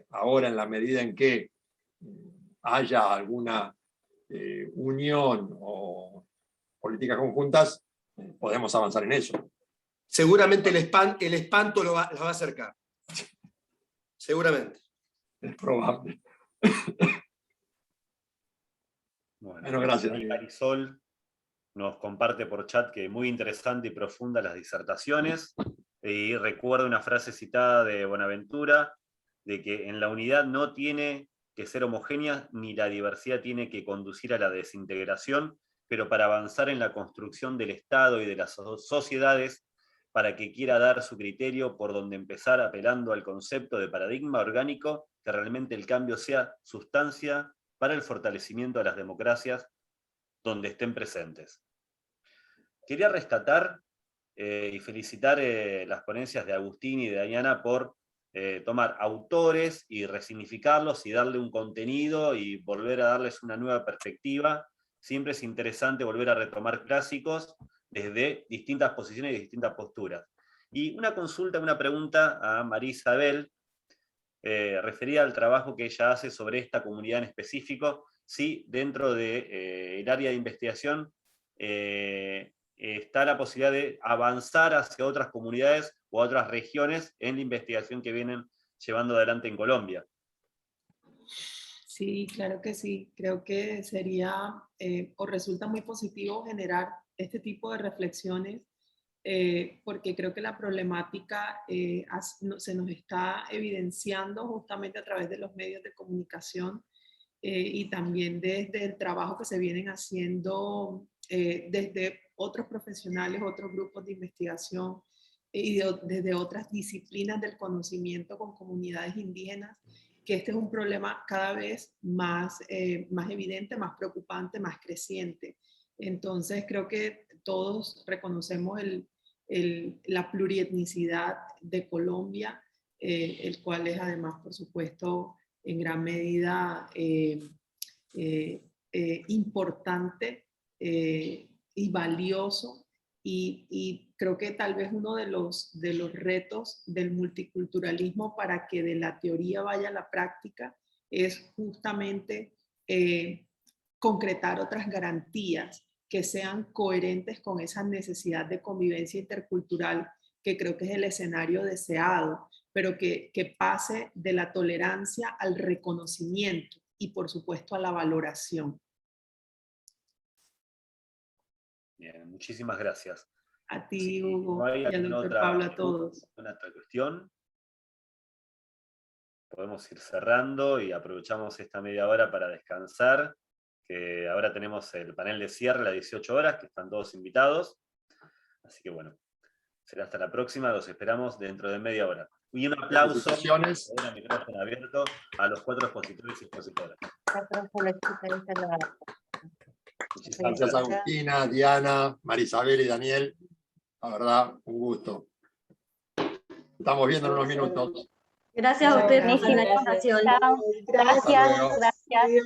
Ahora, en la medida en que haya alguna unión o políticas conjuntas, podemos avanzar en eso. Seguramente el espanto las va a acercar. Seguramente. Es probable. Bueno, gracias. ahí Marisol nos comparte por chat que muy interesante y profunda las disertaciones, y recuerda una frase citada de Bonaventura, de que en la unidad no tiene que ser homogénea, ni la diversidad tiene que conducir a la desintegración, pero para avanzar en la construcción del Estado y de las sociedades, para que quiera dar su criterio por donde empezar, apelando al concepto de paradigma orgánico, que realmente el cambio sea sustancia para el fortalecimiento de las democracias donde estén presentes. Quería rescatar y felicitar las ponencias de Agustín y de Dayana por tomar autores y resignificarlos y darle un contenido y volver a darles una nueva perspectiva. Siempre es interesante volver a retomar clásicos desde distintas posiciones y distintas posturas. Y una consulta, una pregunta a María Isabel, referida al trabajo que ella hace sobre esta comunidad en específico, si dentro del área de investigación está la posibilidad de avanzar hacia otras comunidades o a otras regiones en la investigación que vienen llevando adelante en Colombia. Sí, claro que sí. Creo que sería o resulta muy positivo generar este tipo de reflexiones porque creo que la problemática se nos está evidenciando justamente a través de los medios de comunicación y también desde el trabajo que se vienen haciendo desde otros profesionales, otros grupos de investigación y desde otras disciplinas del conocimiento con comunidades indígenas, que este es un problema cada vez más, más evidente, más preocupante, más creciente. Entonces creo que todos reconocemos la plurietnicidad de Colombia, el cual es además, por supuesto, en gran medida importante y valioso. Y creo que tal vez uno de los retos del multiculturalismo para que de la teoría vaya a la práctica es justamente concretar otras garantías que sean coherentes con esa necesidad de convivencia intercultural que creo que es el escenario deseado, pero que pase de la tolerancia al reconocimiento y por supuesto a la valoración. Bien, muchísimas gracias. A ti, Si Hugo, no hay y al doctor Pablo, a todos. alguna otra cuestión, podemos ir cerrando y aprovechamos esta media hora para descansar, que ahora tenemos el panel de cierre a las 18 horas, que están todos invitados. Así que bueno, será hasta la próxima, los esperamos dentro de media hora. Y un aplauso, Felicitaciones. con el micrófono abierto, a los 4 expositores y expositoras. Muchísimas Gracias Agustina, Diana, Marisabel y Daniel. La verdad, un gusto. Estamos viendo en unos minutos. Gracias a ustedes por la Buenísimo. invitación. Chao. Gracias, luego. gracias.